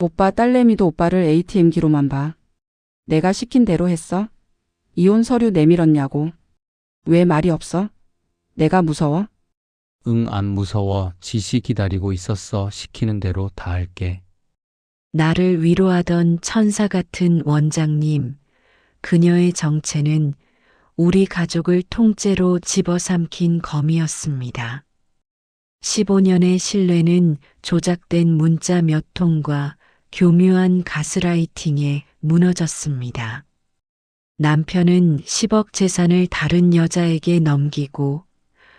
오빠 딸내미도 오빠를 ATM기로만 봐. 내가 시킨 대로 했어? 이혼 서류 내밀었냐고. 왜 말이 없어? 내가 무서워? 응, 안 무서워. 지시 기다리고 있었어. 시키는 대로 다 할게. 나를 위로하던 천사 같은 원장님, 그녀의 정체는 우리 가족을 통째로 집어삼킨 검이었습니다. 15년의 신뢰는 조작된 문자 몇 통과 교묘한 가스라이팅에 무너졌습니다. 남편은 10억 재산을 다른 여자에게 넘기고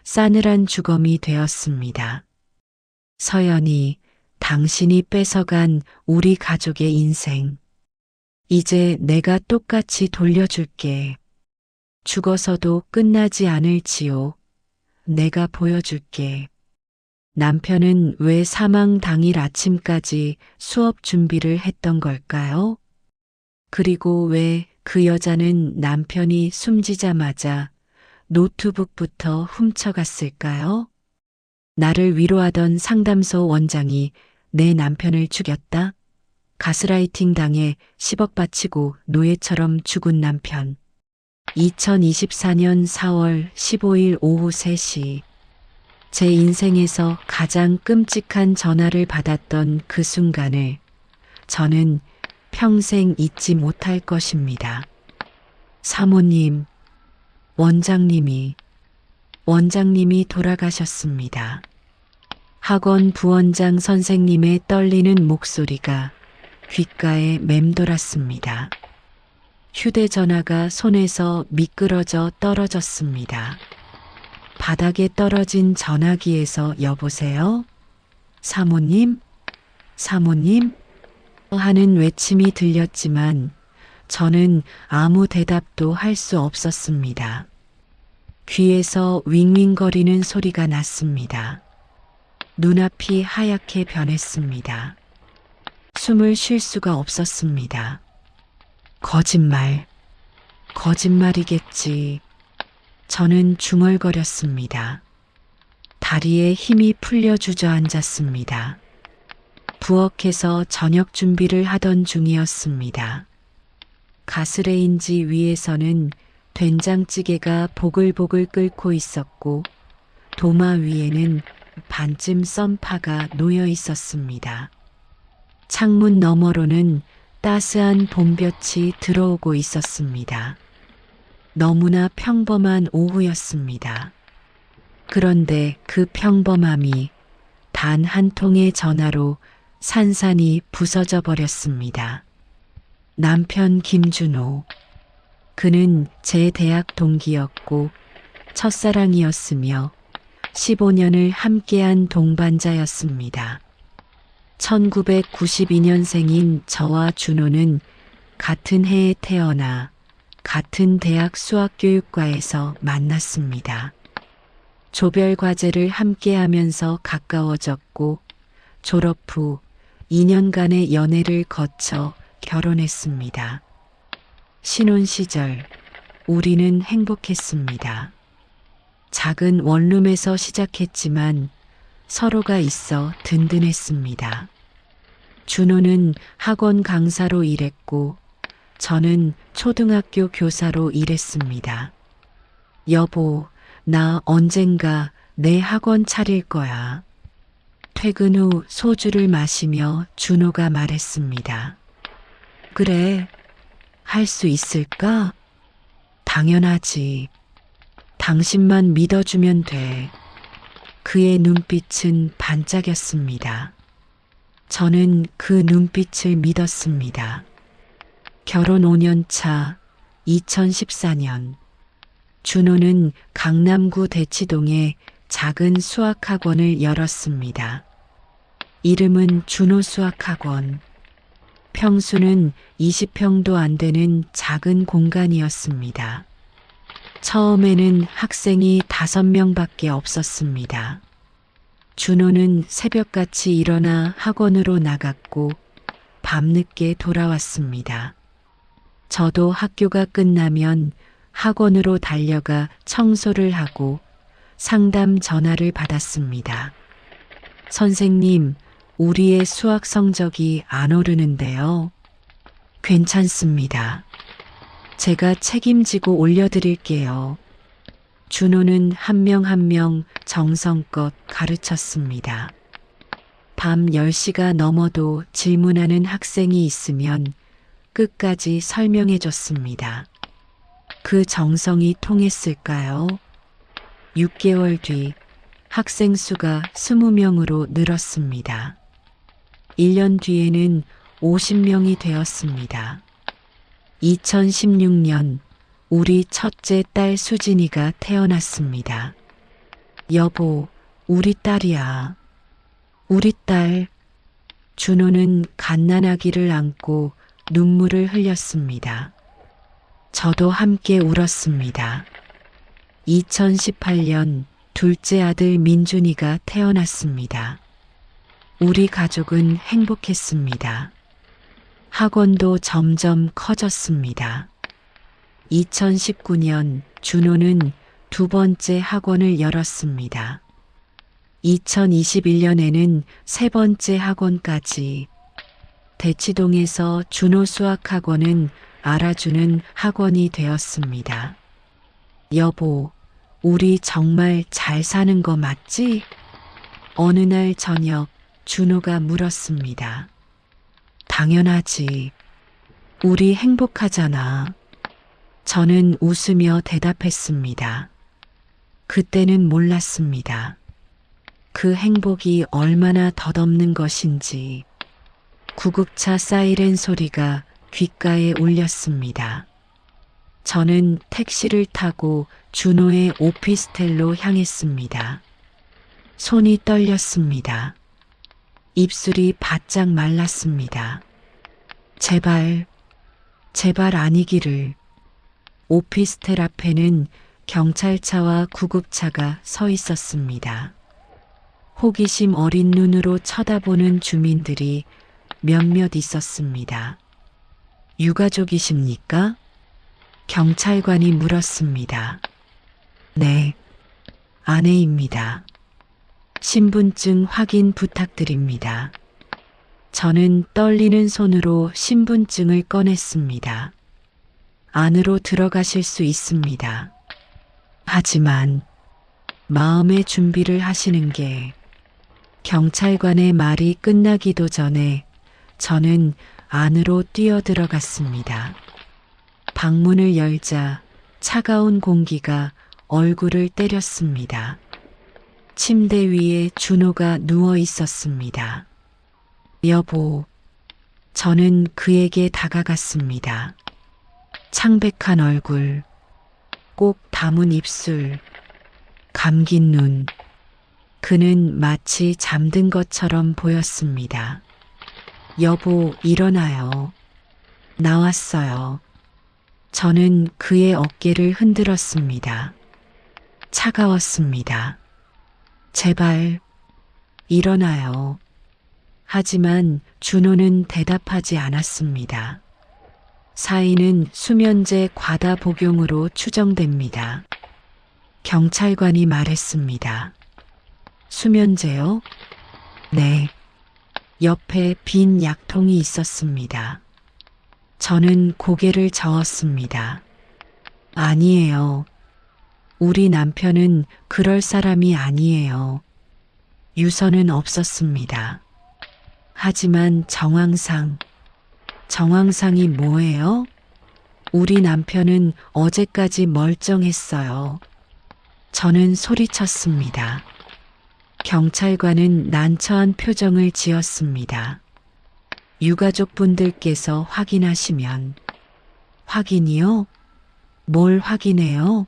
싸늘한 주검이 되었습니다. 서연이, 당신이 뺏어간 우리 가족의 인생. 이제 내가 똑같이 돌려줄게. 죽어서도 끝나지 않을지요. 내가 보여줄게. 남편은 왜 사망 당일 아침까지 수업 준비를 했던 걸까요? 그리고 왜 그 여자는 남편이 숨지자마자 노트북부터 훔쳐갔을까요? 나를 위로하던 상담소 원장이 내 남편을 죽였다? 가스라이팅 당해 10억 바치고 노예처럼 죽은 남편. 2024년 4월 15일 오후 3시. 제 인생에서 가장 끔찍한 전화를 받았던 그 순간을 저는 평생 잊지 못할 것입니다. 사모님, 원장님이 돌아가셨습니다. 학원 부원장 선생님의 떨리는 목소리가 귓가에 맴돌았습니다. 휴대전화가 손에서 미끄러져 떨어졌습니다. 바닥에 떨어진 전화기에서 여보세요? 사모님? 사모님? 하는 외침이 들렸지만 저는 아무 대답도 할 수 없었습니다. 귀에서 윙윙거리는 소리가 났습니다. 눈앞이 하얗게 변했습니다. 숨을 쉴 수가 없었습니다. 거짓말이겠지. 저는 중얼거렸습니다. 다리에 힘이 풀려 주저앉았습니다. 부엌에서 저녁 준비를 하던 중이었습니다. 가스레인지 위에서는 된장찌개가 보글보글 끓고 있었고 도마 위에는 반쯤 썬 파가 놓여 있었습니다. 창문 너머로는 따스한 봄볕이 들어오고 있었습니다. 너무나 평범한 오후였습니다. 그런데 그 평범함이 단 한 통의 전화로 산산이 부서져 버렸습니다. 남편 김준호. 그는 제 대학 동기였고 첫사랑이었으며 15년을 함께한 동반자였습니다. 1992년생인 저와 준호는 같은 해에 태어나 같은 대학 수학교육과에서 만났습니다. 조별 과제를 함께하면서 가까워졌고 졸업 후 2년간의 연애를 거쳐 결혼했습니다. 신혼 시절 우리는 행복했습니다. 작은 원룸에서 시작했지만 서로가 있어 든든했습니다. 준호는 학원 강사로 일했고 저는 초등학교 교사로 일했습니다. 여보, 나 언젠가 내 학원 차릴 거야. 퇴근 후 소주를 마시며 준호가 말했습니다. 그래, 할 수 있을까? 당연하지. 당신만 믿어주면 돼. 그의 눈빛은 반짝였습니다. 저는 그 눈빛을 믿었습니다. 결혼 5년 차 2014년 준호는 강남구 대치동에 작은 수학학원을 열었습니다. 이름은 준호 수학학원. 평수는 20평도 안 되는 작은 공간이었습니다. 처음에는 학생이 5명밖에 없었습니다. 준호는 새벽같이 일어나 학원으로 나갔고 밤늦게 돌아왔습니다. 저도 학교가 끝나면 학원으로 달려가 청소를 하고 상담 전화를 받았습니다. 선생님, 우리의 수학 성적이 안 오르는데요. 괜찮습니다. 제가 책임지고 올려드릴게요. 준호는 한 명 한 명 정성껏 가르쳤습니다. 밤 10시가 넘어도 질문하는 학생이 있으면 끝까지 설명해 줬습니다. 그 정성이 통했을까요? 6개월 뒤 학생 수가 20명으로 늘었습니다. 1년 뒤에는 50명이 되었습니다. 2016년 우리 첫째 딸 수진이가 태어났습니다. 여보, 우리 딸이야. 우리 딸. 준호는 갓난아기를 안고 눈물을 흘렸습니다. 저도 함께 울었습니다. 2018년 둘째 아들 민준이가 태어났습니다. 우리 가족은 행복했습니다. 학원도 점점 커졌습니다. 2019년 준호는 두 번째 학원을 열었습니다. 2021년에는 세 번째 학원까지. 대치동에서 준호 수학학원은 알아주는 학원이 되었습니다. 여보, 우리 정말 잘 사는 거 맞지? 어느 날 저녁 준호가 물었습니다. 당연하지. 우리 행복하잖아. 저는 웃으며 대답했습니다. 그때는 몰랐습니다. 그 행복이 얼마나 덧없는 것인지. 구급차 사이렌 소리가 귓가에 울렸습니다. 저는 택시를 타고 준호의 오피스텔로 향했습니다. 손이 떨렸습니다. 입술이 바짝 말랐습니다. 제발, 제발 아니기를. 오피스텔 앞에는 경찰차와 구급차가 서 있었습니다. 호기심 어린 눈으로 쳐다보는 주민들이 몇몇 있었습니다. 유가족이십니까? 경찰관이 물었습니다. 네, 아내입니다. 신분증 확인 부탁드립니다. 저는 떨리는 손으로 신분증을 꺼냈습니다. 안으로 들어가실 수 있습니다. 하지만 마음의 준비를 하시는 게. 경찰관의 말이 끝나기도 전에 저는 안으로 뛰어들어갔습니다. 방문을 열자 차가운 공기가 얼굴을 때렸습니다. 침대 위에 준호가 누워 있었습니다. 여보, 저는 그에게 다가갔습니다. 창백한 얼굴, 꼭 담은 입술, 감긴 눈. 그는 마치 잠든 것처럼 보였습니다. 여보, 일어나요. 나왔어요. 저는 그의 어깨를 흔들었습니다. 차가웠습니다. 제발, 일어나요. 하지만 준호는 대답하지 않았습니다. 사인은 수면제 과다 복용으로 추정됩니다. 경찰관이 말했습니다. 수면제요? 네. 옆에 빈 약통이 있었습니다. 저는 고개를 저었습니다. 아니에요. 우리 남편은 그럴 사람이 아니에요. 유서는 없었습니다. 하지만 정황상이 뭐예요? 우리 남편은 어제까지 멀쩡했어요. 저는 소리쳤습니다. 경찰관은 난처한 표정을 지었습니다. 유가족분들께서 확인하시면. 확인이요? 뭘 확인해요?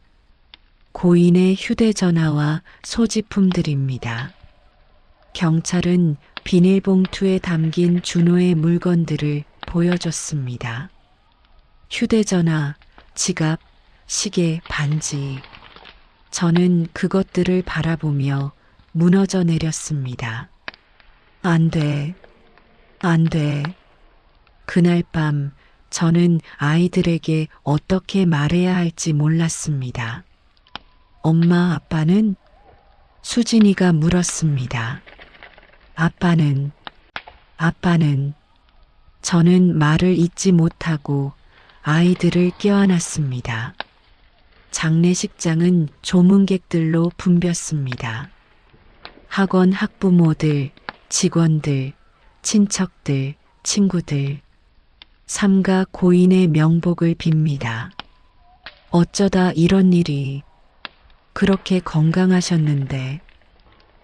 고인의 휴대전화와 소지품들입니다. 경찰은 비닐봉투에 담긴 준호의 물건들을 보여줬습니다. 휴대전화, 지갑, 시계, 반지. 저는 그것들을 바라보며 무너져 내렸습니다. 안 돼. 안 돼. 그날 밤 저는 아이들에게 어떻게 말해야 할지 몰랐습니다. 엄마, 아빠는? 수진이가 물었습니다. 아빠는 아빠는 저는 말을 잇지 못하고 아이들을 껴안았습니다. 장례식장은 조문객들로 붐볐습니다. 학원 학부모들, 직원들, 친척들, 친구들, 삼가 고인의 명복을 빕니다. 어쩌다 이런 일이 그렇게 건강하셨는데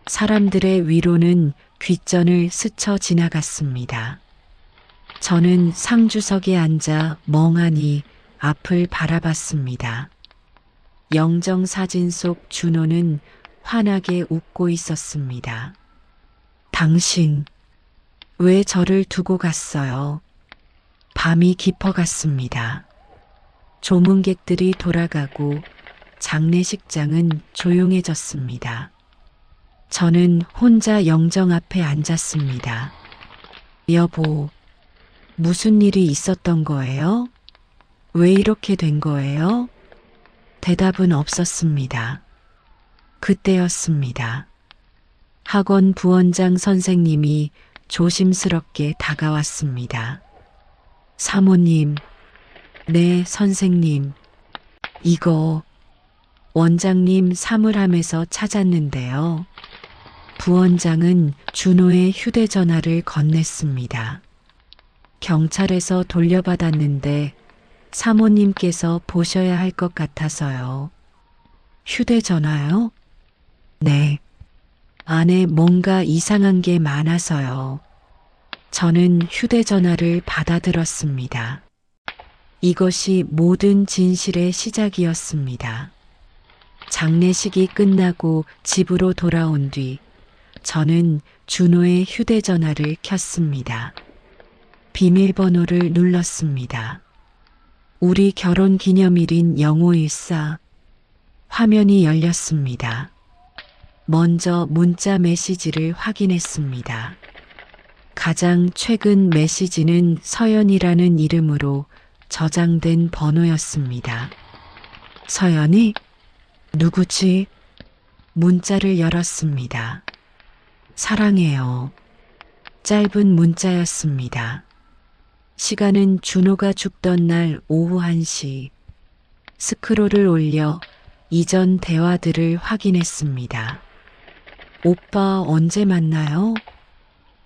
사람들의 위로는 귓전을 스쳐 지나갔습니다. 저는 상주석에 앉아 멍하니 앞을 바라봤습니다. 영정사진 속 준호는 환하게 웃고 있었습니다. 당신, 왜 저를 두고 갔어요? 밤이 깊어갔습니다. 조문객들이 돌아가고 장례식장은 조용해졌습니다. 저는 혼자 영정 앞에 앉았습니다. 여보, 무슨 일이 있었던 거예요? 왜 이렇게 된 거예요? 대답은 없었습니다. 그때였습니다. 학원 부원장 선생님이 조심스럽게 다가왔습니다. 사모님, 네, 선생님. 이거 원장님 사물함에서 찾았는데요. 부원장은 준호의 휴대전화를 건넸습니다. 경찰에서 돌려받았는데 사모님께서 보셔야 할 것 같아서요. 휴대전화요? 네. 안에 뭔가 이상한 게 많아서요. 저는 휴대전화를 받아들었습니다. 이것이 모든 진실의 시작이었습니다. 장례식이 끝나고 집으로 돌아온 뒤 저는 준호의 휴대전화를 켰습니다. 비밀번호를 눌렀습니다. 우리 결혼 기념일인 0514. 화면이 열렸습니다. 먼저 문자 메시지를 확인했습니다. 가장 최근 메시지는 서연이라는 이름으로 저장된 번호였습니다. 서연이? 누구지? 문자를 열었습니다. 사랑해요. 짧은 문자였습니다. 시간은 준호가 죽던 날 오후 1시. 스크롤을 올려 이전 대화들을 확인했습니다. 오빠 언제 만나요?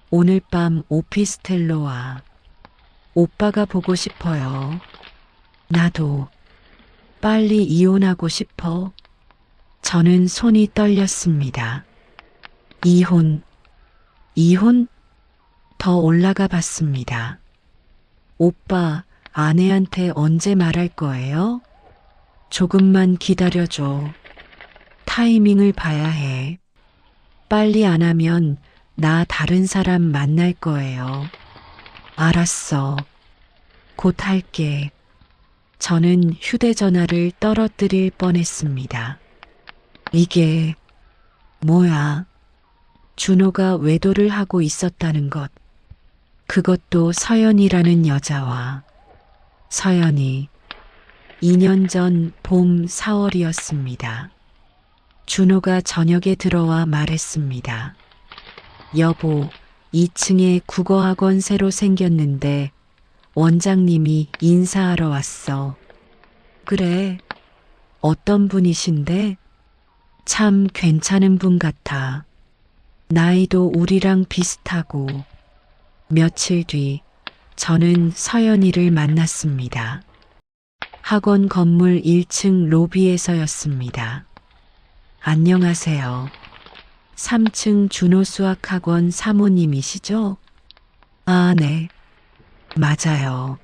오늘 밤 오피스텔로 와. 오빠가 보고 싶어요. 나도. 빨리 이혼하고 싶어. 저는 손이 떨렸습니다. 이혼. 이혼? 더 올라가 봤습니다. 오빠, 아내한테 언제 말할 거예요? 조금만 기다려줘. 타이밍을 봐야 해. 빨리 안 하면 나 다른 사람 만날 거예요. 알았어. 곧 할게. 저는 휴대전화를 떨어뜨릴 뻔했습니다. 이게 뭐야? 준호가 외도를 하고 있었다는 것. 그것도 서연이라는 여자와. 서연이 2년 전 봄 4월이었습니다. 준호가 저녁에 들어와 말했습니다. 여보, 2층에 국어학원 새로 생겼는데 원장님이 인사하러 왔어. 그래, 어떤 분이신데? 참 괜찮은 분 같아. 나이도 우리랑 비슷하고. 며칠 뒤 저는 서연이를 만났습니다. 학원 건물 1층 로비에서였습니다. 안녕하세요. 3층 준호 수학학원 사모님이시죠? 아, 네. 맞아요.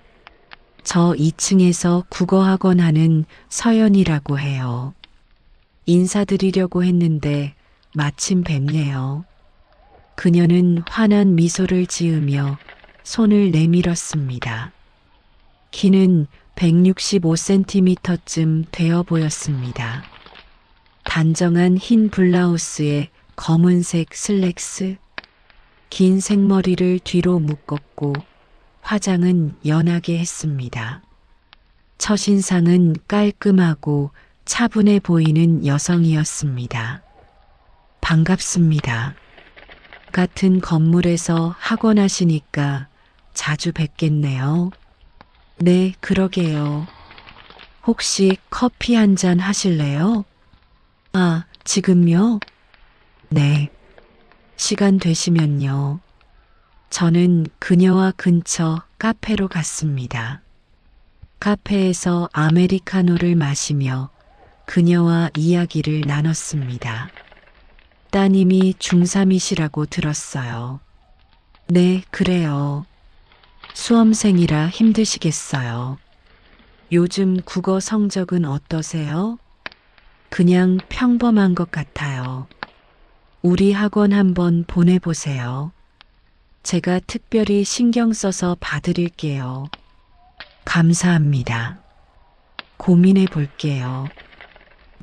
저 2층에서 국어학원 하는 서연이라고 해요. 인사드리려고 했는데 마침 뵙네요. 그녀는 환한 미소를 지으며 손을 내밀었습니다. 키는 165cm쯤 되어 보였습니다. 단정한 흰 블라우스에 검은색 슬랙스, 긴 생머리를 뒤로 묶었고 화장은 연하게 했습니다. 첫인상은 깔끔하고 차분해 보이는 여성이었습니다. 반갑습니다. 같은 건물에서 학원 하시니까 자주 뵙겠네요. 네, 그러게요. 혹시 커피 한 잔 하실래요? 아, 지금요? 네. 시간 되시면요. 저는 그녀와 근처 카페로 갔습니다. 카페에서 아메리카노를 마시며 그녀와 이야기를 나눴습니다. 따님이 중3이시라고 들었어요. 네, 그래요. 수험생이라 힘드시겠어요. 요즘 국어 성적은 어떠세요? 그냥 평범한 것 같아요. 우리 학원 한번 보내보세요. 제가 특별히 신경 써서 봐드릴게요. 감사합니다. 고민해 볼게요.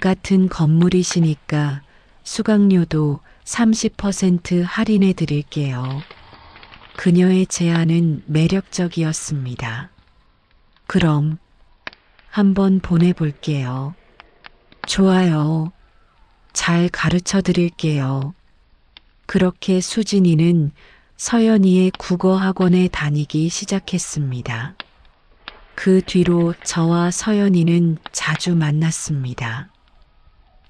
같은 건물이시니까 수강료도 30% 할인해 드릴게요. 그녀의 제안은 매력적이었습니다. 그럼 한번 보내볼게요. 좋아요. 잘 가르쳐 드릴게요. 그렇게 수진이는 서연이의 국어 학원에 다니기 시작했습니다. 그 뒤로 저와 서연이는 자주 만났습니다.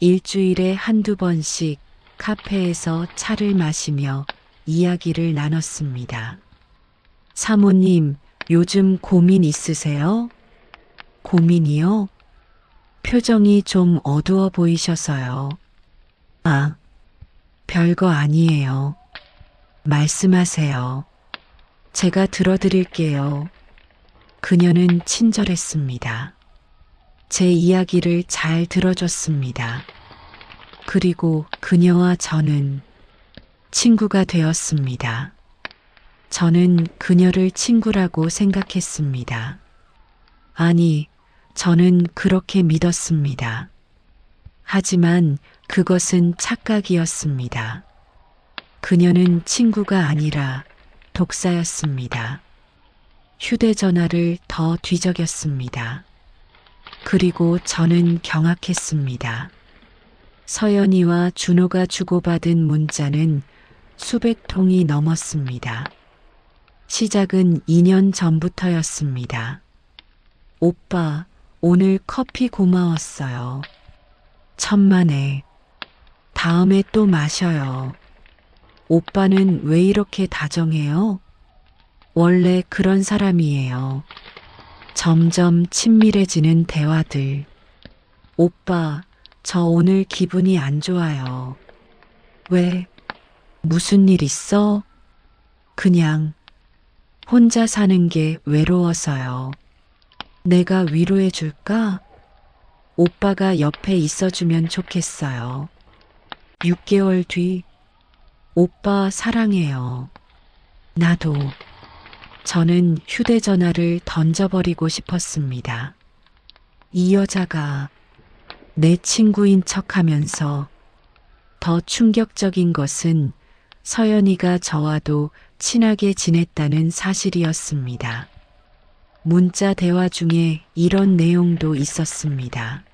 일주일에 한두 번씩 카페에서 차를 마시며 이야기를 나눴습니다. 사모님, 요즘 고민 있으세요? 고민이요? 표정이 좀 어두워 보이셔서요. 아, 별거 아니에요. 말씀하세요. 제가 들어드릴게요. 그녀는 친절했습니다. 제 이야기를 잘 들어줬습니다. 그리고 그녀와 저는 친구가 되었습니다. 저는 그녀를 친구라고 생각했습니다. 아니, 저는 그렇게 믿었습니다. 하지만 그것은 착각이었습니다. 그녀는 친구가 아니라 독사였습니다. 휴대전화를 더 뒤적였습니다. 그리고 저는 경악했습니다. 서연이와 준호가 주고받은 문자는 수백 통이 넘었습니다. 시작은 2년 전부터였습니다. 오빠, 오늘 커피 고마웠어요. 천만에. 다음에 또 마셔요. 오빠는 왜 이렇게 다정해요? 원래 그런 사람이에요. 점점 친밀해지는 대화들. 오빠, 저 오늘 기분이 안 좋아요. 왜? 무슨 일 있어? 그냥 혼자 사는 게 외로워서요. 내가 위로해 줄까? 오빠가 옆에 있어주면 좋겠어요. 6개월 뒤, 오빠 사랑해요. 나도. 저는 휴대전화를 던져버리고 싶었습니다. 이 여자가 내 친구인 척하면서 더 충격적인 것은 서연이가 저와도 친하게 지냈다는 사실이었습니다. 문자 대화 중에 이런 내용도 있었습니다.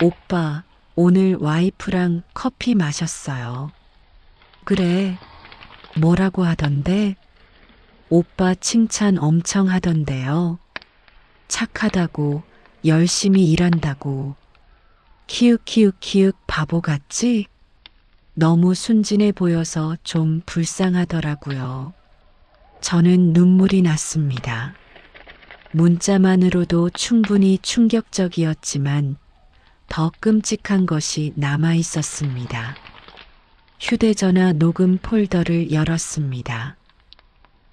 오빠, 오늘 와이프랑 커피 마셨어요. 그래, 뭐라고 하던데? 오빠 칭찬 엄청 하던데요. 착하다고, 열심히 일한다고. 키읔 바보 같지? 너무 순진해 보여서 좀 불쌍하더라고요. 저는 눈물이 났습니다. 문자만으로도 충분히 충격적이었지만 더 끔찍한 것이 남아 있었습니다. 휴대전화 녹음 폴더를 열었습니다.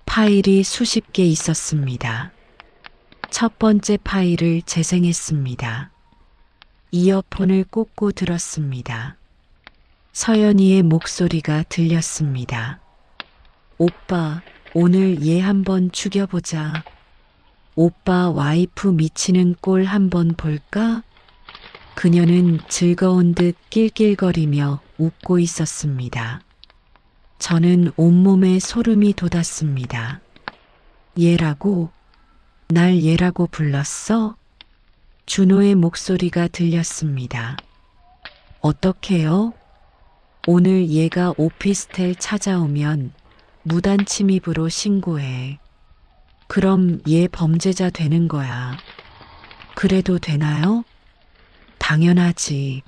파일이 수십 개 있었습니다. 첫 번째 파일을 재생했습니다. 이어폰을 꽂고 들었습니다. 서연이의 목소리가 들렸습니다. 오빠, 오늘 얘 한번 죽여보자. 오빠 와이프 미치는 꼴 한번 볼까? 그녀는 즐거운 듯 낄낄거리며 웃고 있었습니다. 저는 온몸에 소름이 돋았습니다. 얘라고? 날 얘라고 불렀어? 준호의 목소리가 들렸습니다. 어떡해요? 오늘 얘가 오피스텔 찾아오면 무단 침입으로 신고해. 그럼 얘 범죄자 되는 거야. 그래도 되나요? 당연하지.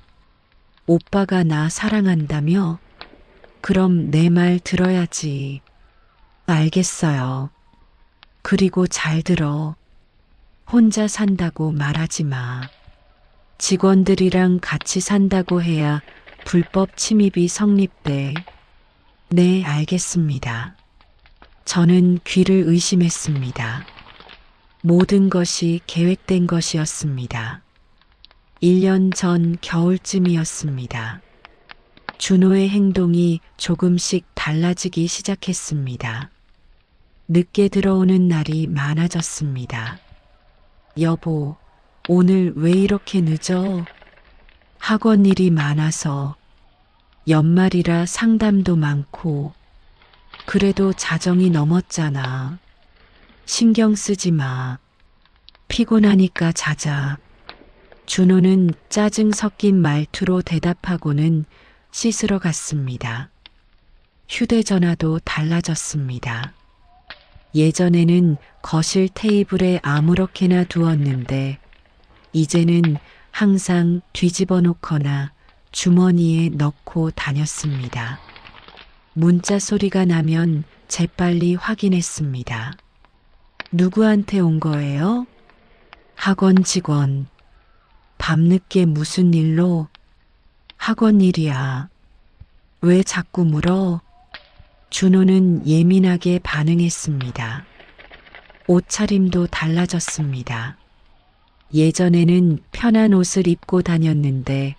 오빠가 나 사랑한다며? 그럼 내 말 들어야지. 알겠어요. 그리고 잘 들어. 혼자 산다고 말하지 마. 직원들이랑 같이 산다고 해야 불법 침입이 성립돼. 네, 알겠습니다. 저는 귀를 의심했습니다. 모든 것이 계획된 것이었습니다. 1년 전 겨울쯤이었습니다. 준호의 행동이 조금씩 달라지기 시작했습니다. 늦게 들어오는 날이 많아졌습니다. 여보, 오늘 왜 이렇게 늦어? 학원 일이 많아서. 연말이라 상담도 많고. 그래도 자정이 넘었잖아. 신경 쓰지 마. 피곤하니까 자자. 준호는 짜증 섞인 말투로 대답하고는 씻으러 갔습니다. 휴대전화도 달라졌습니다. 예전에는 거실 테이블에 아무렇게나 두었는데 이제는 항상 뒤집어 놓거나 주머니에 넣고 다녔습니다. 문자 소리가 나면 재빨리 확인했습니다. 누구한테 온 거예요? 학원 직원. 밤늦게 무슨 일로? 학원 일이야. 왜 자꾸 물어? 준호는 예민하게 반응했습니다. 옷차림도 달라졌습니다. 예전에는 편한 옷을 입고 다녔는데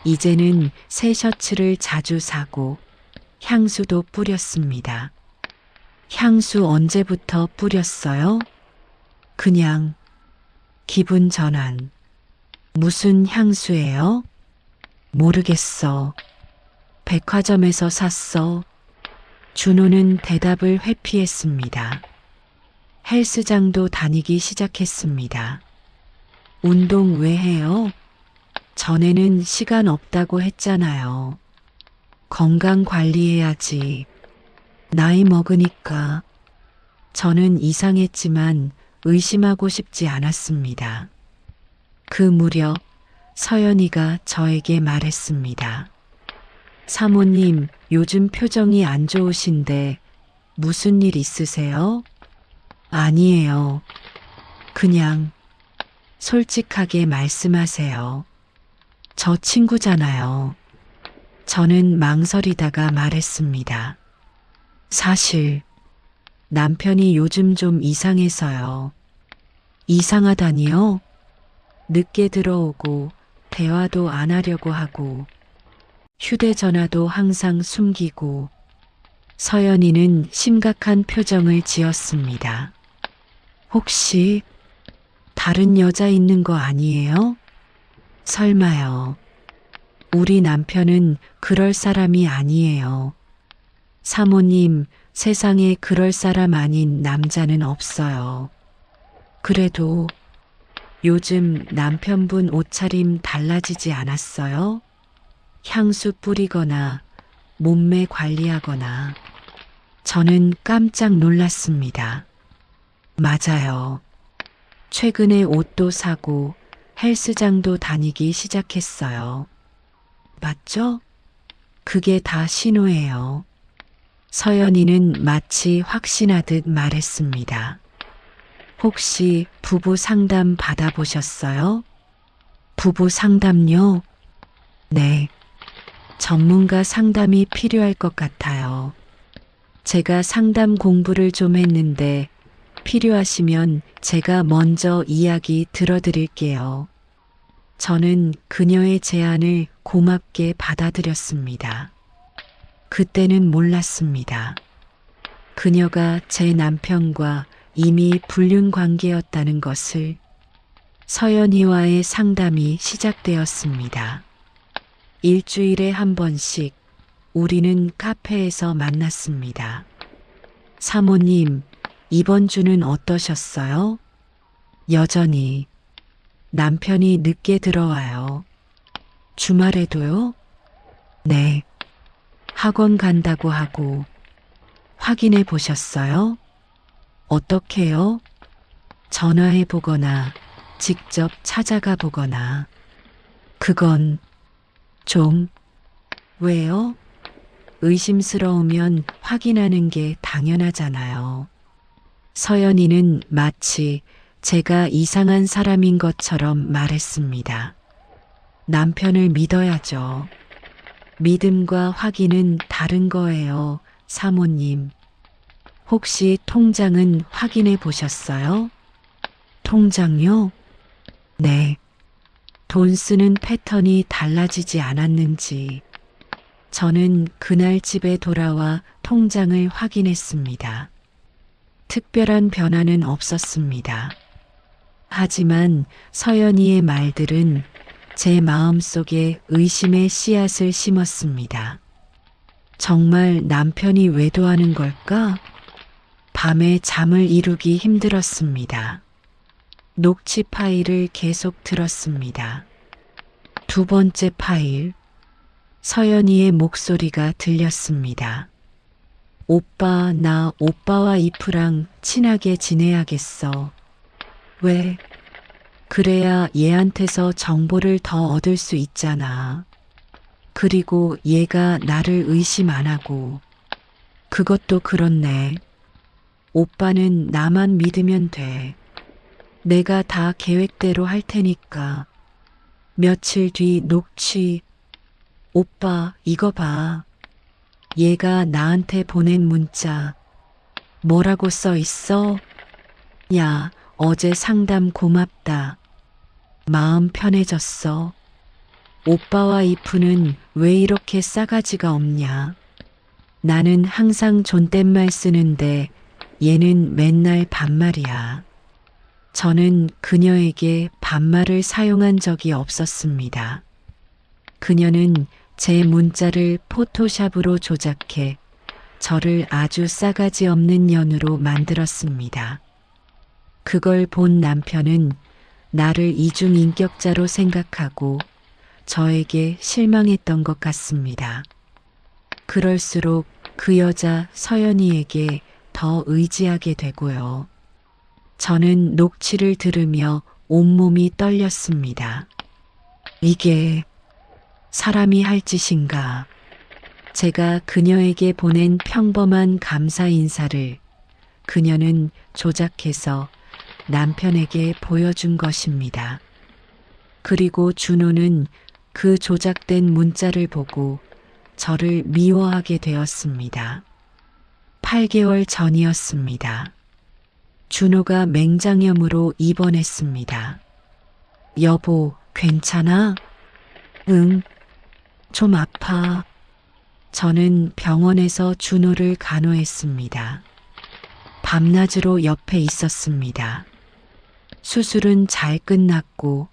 이제는 새 셔츠를 자주 사고 향수도 뿌렸습니다. 향수 언제부터 뿌렸어요? 그냥 기분 전환. 무슨 향수예요? 모르겠어. 백화점에서 샀어. 준호는 대답을 회피했습니다. 헬스장도 다니기 시작했습니다. 운동 왜 해요? 전에는 시간 없다고 했잖아요. 건강 관리해야지. 나이 먹으니까. 저는 이상했지만 의심하고 싶지 않았습니다. 그 무렵 서연이가 저에게 말했습니다. 사모님, 요즘 표정이 안 좋으신데 무슨 일 있으세요? 아니에요. 그냥 솔직하게 말씀하세요. 저 친구잖아요. 저는 망설이다가 말했습니다. 사실 남편이 요즘 좀 이상해서요. 이상하다니요? 늦게 들어오고 대화도 안 하려고 하고 휴대전화도 항상 숨기고. 서연이는 심각한 표정을 지었습니다. 혹시 다른 여자 있는 거 아니에요? 설마요. 우리 남편은 그럴 사람이 아니에요. 사모님, 세상에 그럴 사람 아닌 남자는 없어요. 그래도 요즘 남편분 옷차림 달라지지 않았어요? 향수 뿌리거나 몸매 관리하거나. 저는 깜짝 놀랐습니다. 맞아요. 최근에 옷도 사고 헬스장도 다니기 시작했어요. 맞죠? 그게 다 신호예요. 서연이는 마치 확신하듯 말했습니다. 혹시 부부 상담 받아보셨어요? 부부 상담요? 네. 전문가 상담이 필요할 것 같아요. 제가 상담 공부를 좀 했는데 필요하시면 제가 먼저 이야기 들어드릴게요. 저는 그녀의 제안을 고맙게 받아들였습니다. 그때는 몰랐습니다. 그녀가 제 남편과 이미 불륜 관계였다는 것을. 서연이와의 상담이 시작되었습니다. 일주일에 한 번씩 우리는 카페에서 만났습니다. 사모님, 이번 주는 어떠셨어요? 여전히. 남편이 늦게 들어와요. 주말에도요? 네. 학원 간다고 하고 확인해 보셨어요? 어떻게요? 전화해 보거나 직접 찾아가 보거나. 그건 좀 왜요? 의심스러우면 확인하는 게 당연하잖아요. 서연이는 마치 제가 이상한 사람인 것처럼 말했습니다. 남편을 믿어야죠. 믿음과 확인은 다른 거예요, 사모님. 혹시 통장은 확인해 보셨어요? 통장요? 네. 돈 쓰는 패턴이 달라지지 않았는지. 저는 그날 집에 돌아와 통장을 확인했습니다. 특별한 변화는 없었습니다. 하지만 서연이의 말들은 제 마음속에 의심의 씨앗을 심었습니다. 정말 남편이 외도하는 걸까? 밤에 잠을 이루기 힘들었습니다. 녹취 파일을 계속 들었습니다. 두 번째 파일. 서연이의 목소리가 들렸습니다. 오빠, 나 오빠와 이프랑 친하게 지내야겠어. 왜? 그래야 얘한테서 정보를 더 얻을 수 있잖아. 그리고 얘가 나를 의심 안 하고. 그것도 그렇네. 오빠는 나만 믿으면 돼. 내가 다 계획대로 할 테니까. 며칠 뒤 녹취. 오빠, 이거 봐. 얘가 나한테 보낸 문자. 뭐라고 써 있어? 야, 어제 상담 고맙다. 마음 편해졌어. 오빠와 이프는 왜 이렇게 싸가지가 없냐? 나는 항상 존댓말 쓰는데 얘는 맨날 반말이야. 저는 그녀에게 반말을 사용한 적이 없었습니다. 그녀는 제 문자를 포토샵으로 조작해 저를 아주 싸가지 없는 년으로 만들었습니다. 그걸 본 남편은 나를 이중인격자로 생각하고 저에게 실망했던 것 같습니다. 그럴수록 그 여자 서연이에게 더 의지하게 되고요. 저는 녹취를 들으며 온몸이 떨렸습니다. 이게 사람이 할 짓인가? 제가 그녀에게 보낸 평범한 감사 인사를 그녀는 조작해서 남편에게 보여준 것입니다. 그리고 준호는 그 조작된 문자를 보고 저를 미워하게 되었습니다. 8개월 전이었습니다. 준호가 맹장염으로 입원했습니다. 여보, 괜찮아? 응, 좀 아파. 저는 병원에서 준호를 간호했습니다. 밤낮으로 옆에 있었습니다. 수술은 잘 끝났고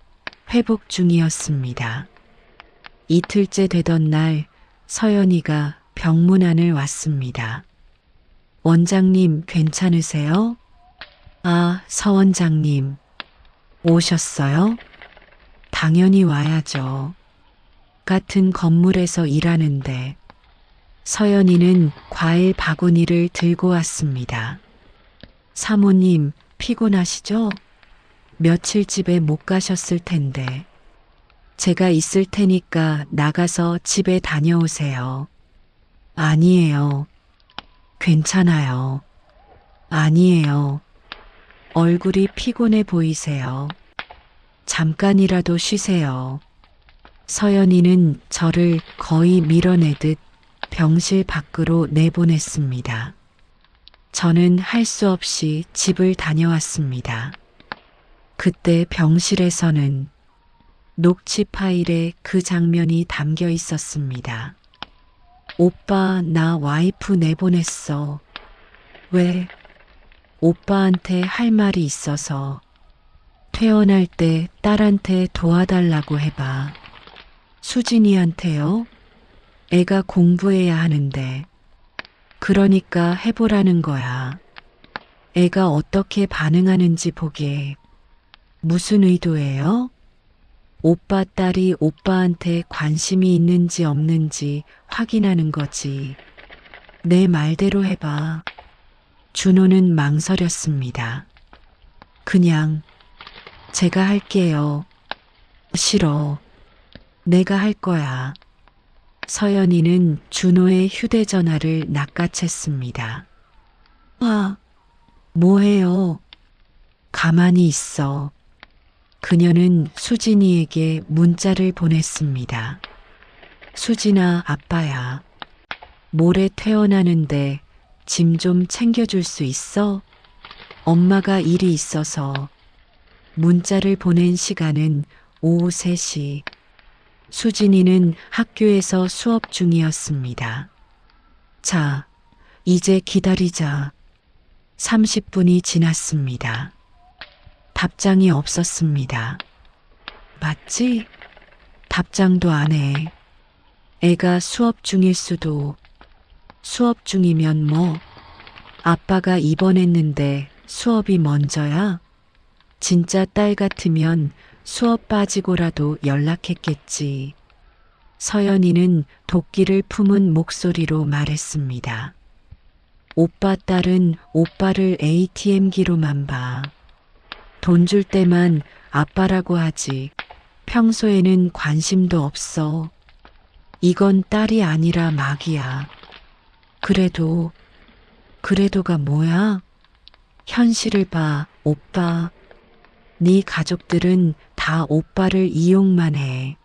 회복 중이었습니다. 이틀째 되던 날 서연이가 병문안을 왔습니다. 원장님 괜찮으세요? 아, 서 원장님. 오셨어요? 당연히 와야죠. 같은 건물에서 일하는데. 서연이는 과일 바구니를 들고 왔습니다. 사모님, 피곤하시죠? 며칠 집에 못 가셨을 텐데. 제가 있을 테니까 나가서 집에 다녀오세요. 아니에요. 괜찮아요. 아니에요. 얼굴이 피곤해 보이세요. 잠깐이라도 쉬세요. 서연이는 저를 거의 밀어내듯 병실 밖으로 내보냈습니다. 저는 할 수 없이 집을 다녀왔습니다. 그때 병실에서는 녹취 파일에 그 장면이 담겨 있었습니다. 오빠, 나 와이프 내보냈어. 왜? 오빠한테 할 말이 있어서. 퇴원할 때 딸한테 도와달라고 해봐. 수진이한테요? 애가 공부해야 하는데. 그러니까 해보라는 거야. 애가 어떻게 반응하는지 보게. 무슨 의도예요? 오빠 딸이 오빠한테 관심이 있는지 없는지 확인하는 거지. 내 말대로 해봐. 준호는 망설였습니다. 그냥 제가 할게요. 싫어. 내가 할 거야. 서연이는 준호의 휴대전화를 낚아챘습니다. 뭐해요? 가만히 있어. 그녀는 수진이에게 문자를 보냈습니다. 수진아, 아빠야. 모레 퇴원하는데 짐 좀 챙겨줄 수 있어? 엄마가 일이 있어서. 문자를 보낸 시간은 오후 3시. 수진이는 학교에서 수업 중이었습니다. 자, 이제 기다리자. 30분이 지났습니다. 답장이 없었습니다. 맞지? 답장도 안 해. 애가 수업 중일 수도. 수업 중이면 뭐? 아빠가 입원했는데 수업이 먼저야? 진짜 딸 같으면 수업 빠지고라도 연락했겠지. 서연이는 도끼를 품은 목소리로 말했습니다. 오빠 딸은 오빠를 ATM기로만 봐. 돈 줄 때만 아빠라고 하지. 평소에는 관심도 없어. 이건 딸이 아니라 막이야. 그래도가 뭐야? 현실을 봐, 오빠. 네 가족들은 다 오빠를 이용만 해.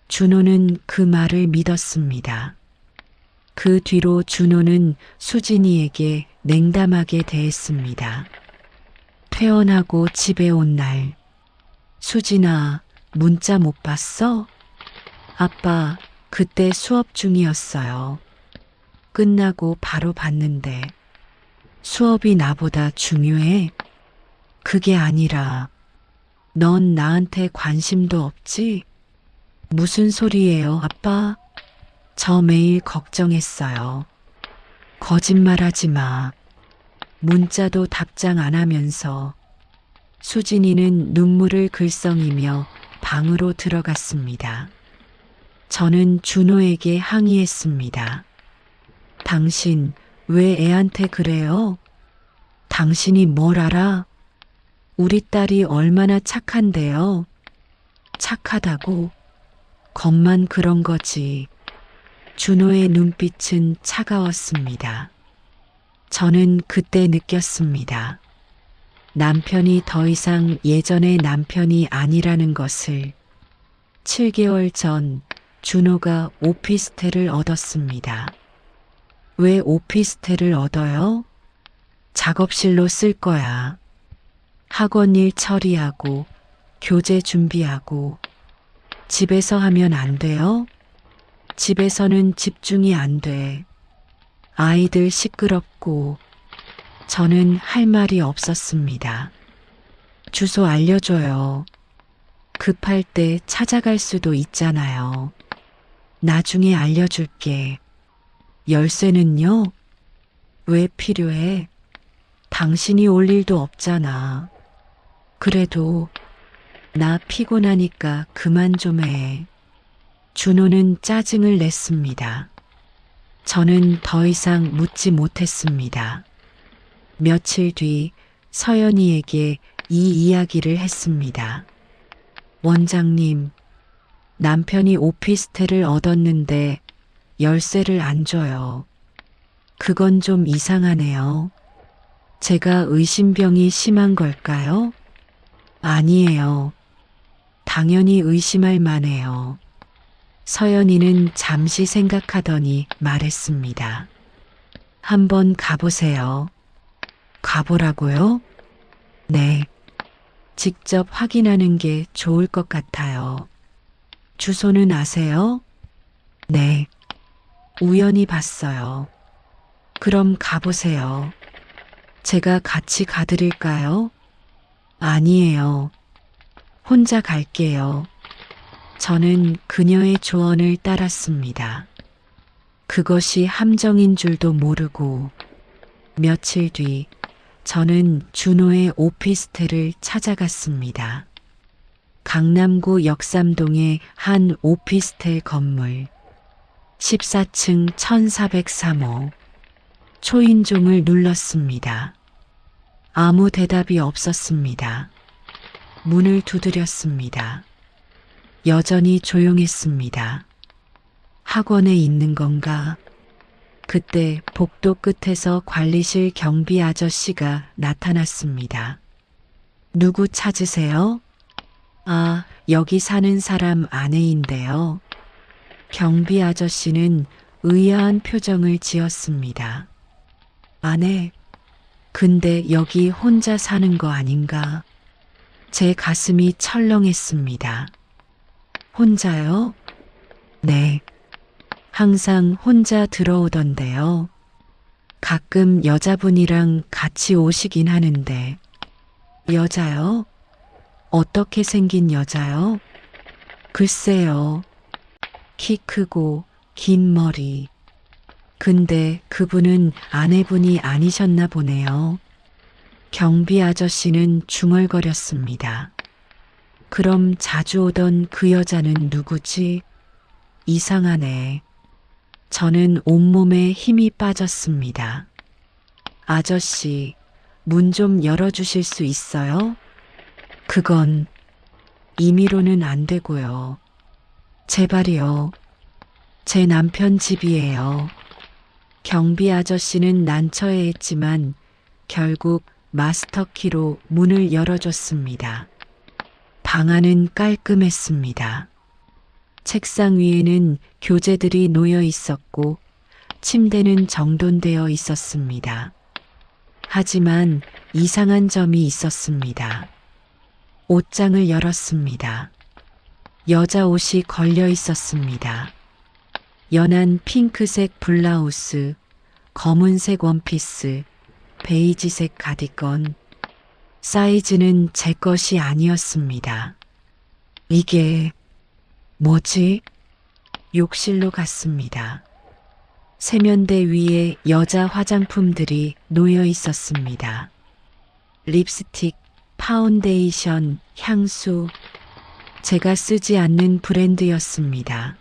준호는 그 말을 믿었습니다. 그 뒤로 준호는 수진이에게 냉담하게 대했습니다. 퇴원하고 집에 온 날, 수진아, 문자 못 봤어? 아빠, 그때 수업 중이었어요. 끝나고 바로 봤는데, 수업이 나보다 중요해? 그게 아니라, 넌 나한테 관심도 없지? 무슨 소리예요, 아빠? 저 매일 걱정했어요. 거짓말하지 마. 문자도 답장 안 하면서. 수진이는 눈물을 글썽이며 방으로 들어갔습니다. 저는 준호에게 항의했습니다. 당신 왜 애한테 그래요? 당신이 뭘 알아? 우리 딸이 얼마나 착한데요? 착하다고? 겉만 그런 거지. 준호의 눈빛은 차가웠습니다. 저는 그때 느꼈습니다. 남편이 더 이상 예전의 남편이 아니라는 것을. 7개월 전 준호가 오피스텔을 얻었습니다. 왜 오피스텔을 얻어요? 작업실로 쓸 거야. 학원 일 처리하고 교재 준비하고. 집에서 하면 안 돼요? 집에서는 집중이 안 돼. 아이들 시끄럽고. 저는 할 말이 없었습니다. 주소 알려줘요. 급할 때 찾아갈 수도 있잖아요. 나중에 알려줄게. 열쇠는요? 왜 필요해? 당신이 올 일도 없잖아. 그래도 나 피곤하니까 그만 좀 해. 준호는 짜증을 냈습니다. 저는 더 이상 묻지 못했습니다. 며칠 뒤 서연이에게 이 이야기를 했습니다. 원장님, 남편이 오피스텔을 얻었는데 열쇠를 안 줘요. 그건 좀 이상하네요. 제가 의심병이 심한 걸까요? 아니에요. 당연히 의심할 만해요. 서연이는 잠시 생각하더니 말했습니다. 한번 가보세요. 가보라고요? 네. 직접 확인하는 게 좋을 것 같아요. 주소는 아세요? 네. 우연히 봤어요. 그럼 가보세요. 제가 같이 가드릴까요? 아니에요. 혼자 갈게요. 저는 그녀의 조언을 따랐습니다. 그것이 함정인 줄도 모르고. 며칠 뒤 저는 준호의 오피스텔을 찾아갔습니다. 강남구 역삼동의 한 오피스텔 건물 14층 1403호. 초인종을 눌렀습니다. 아무 대답이 없었습니다. 문을 두드렸습니다. 여전히 조용했습니다. 학원에 있는 건가? 그때 복도 끝에서 관리실 경비 아저씨가 나타났습니다. 누구 찾으세요? 아, 여기 사는 사람 아내인데요. 경비 아저씨는 의아한 표정을 지었습니다. 아내, 근데 여기 혼자 사는 거 아닌가? 제 가슴이 철렁했습니다. 혼자요? 네. 항상 혼자 들어오던데요. 가끔 여자분이랑 같이 오시긴 하는데. 여자요? 어떻게 생긴 여자요? 글쎄요. 키 크고 긴 머리. 근데 그분은 아내분이 아니셨나 보네요. 경비 아저씨는 중얼거렸습니다. 그럼 자주 오던 그 여자는 누구지? 이상하네. 저는 온몸에 힘이 빠졌습니다. 아저씨, 문 좀 열어주실 수 있어요? 그건 임의로는 안 되고요. 제발이요. 제 남편 집이에요. 경비 아저씨는 난처해했지만 결국 마스터키로 문을 열어줬습니다. 방 안은 깔끔했습니다. 책상 위에는 교재들이 놓여 있었고 침대는 정돈되어 있었습니다. 하지만 이상한 점이 있었습니다. 옷장을 열었습니다. 여자 옷이 걸려 있었습니다. 연한 핑크색 블라우스, 검은색 원피스, 베이지색 가디건. 사이즈는 제 것이 아니었습니다. 이게 뭐지? 욕실로 갔습니다. 세면대 위에 여자 화장품들이 놓여 있었습니다. 립스틱, 파운데이션, 향수. 제가 쓰지 않는 브랜드였습니다.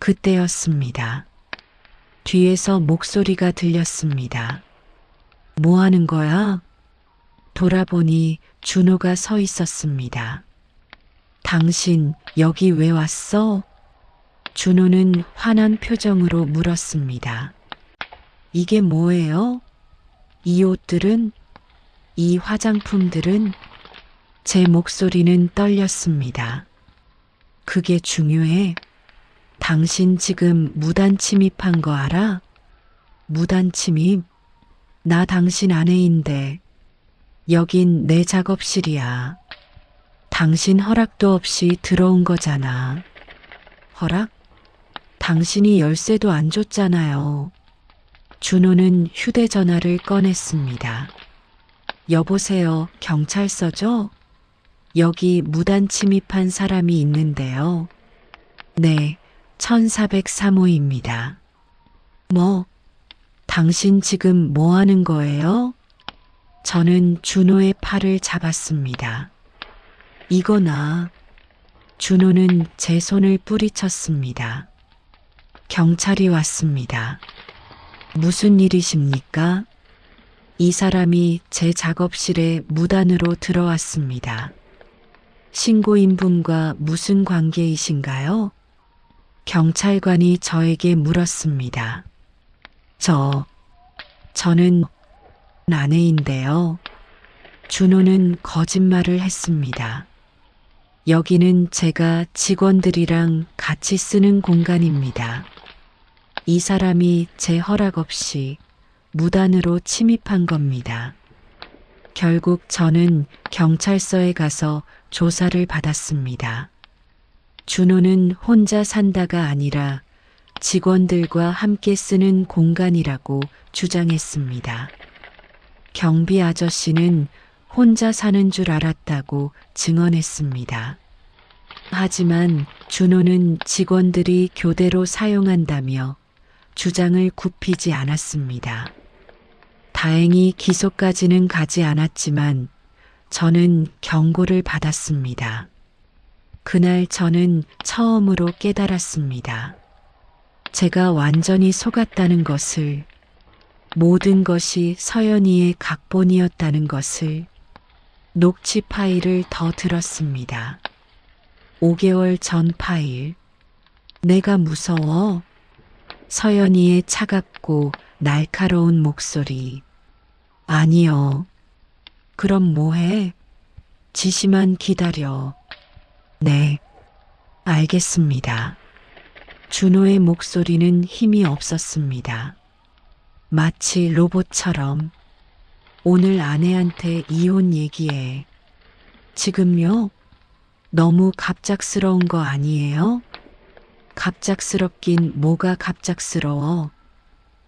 그때였습니다. 뒤에서 목소리가 들렸습니다. 뭐 하는 거야? 돌아보니 준호가 서 있었습니다. 당신 여기 왜 왔어? 준호는 화난 표정으로 물었습니다. 이게 뭐예요? 이 옷들은? 이 화장품들은? 제 목소리는 떨렸습니다. 그게 중요해? 당신 지금 무단 침입한 거 알아? 무단 침입? 나 당신 아내인데. 여긴 내 작업실이야. 당신 허락도 없이 들어온 거잖아. 허락? 당신이 열쇠도 안 줬잖아요. 준호는 휴대전화를 꺼냈습니다. 여보세요, 경찰서죠? 여기 무단 침입한 사람이 있는데요. 네, 1403호입니다. 뭐? 당신 지금 뭐 하는 거예요? 저는 준호의 팔을 잡았습니다. 이거나. 준호는 제 손을 뿌리쳤습니다. 경찰이 왔습니다. 무슨 일이십니까? 이 사람이 제 작업실에 무단으로 들어왔습니다. 신고인분과 무슨 관계이신가요? 경찰관이 저에게 물었습니다. 저는 아내인데요. 준호는 거짓말을 했습니다. 여기는 제가 직원들이랑 같이 쓰는 공간입니다. 이 사람이 제 허락 없이 무단으로 침입한 겁니다. 결국 저는 경찰서에 가서 조사를 받았습니다. 준호는 혼자 산다가 아니라 직원들과 함께 쓰는 공간이라고 주장했습니다. 경비 아저씨는 혼자 사는 줄 알았다고 증언했습니다. 하지만 준호는 직원들이 교대로 사용한다며 주장을 굽히지 않았습니다. 다행히 기소까지는 가지 않았지만 저는 경고를 받았습니다. 그날 저는 처음으로 깨달았습니다. 제가 완전히 속았다는 것을, 모든 것이 서연이의 각본이었다는 것을. 녹취 파일을 더 들었습니다. 5개월 전 파일. 내가 무서워. 서연이의 차갑고 날카로운 목소리. 아니요. 그럼 뭐해? 지시만 기다려. 네. 알겠습니다. 준호의 목소리는 힘이 없었습니다. 마치 로봇처럼. 오늘 아내한테 이혼 얘기해. 지금요? 너무 갑작스러운 거 아니에요? 갑작스럽긴 뭐가 갑작스러워.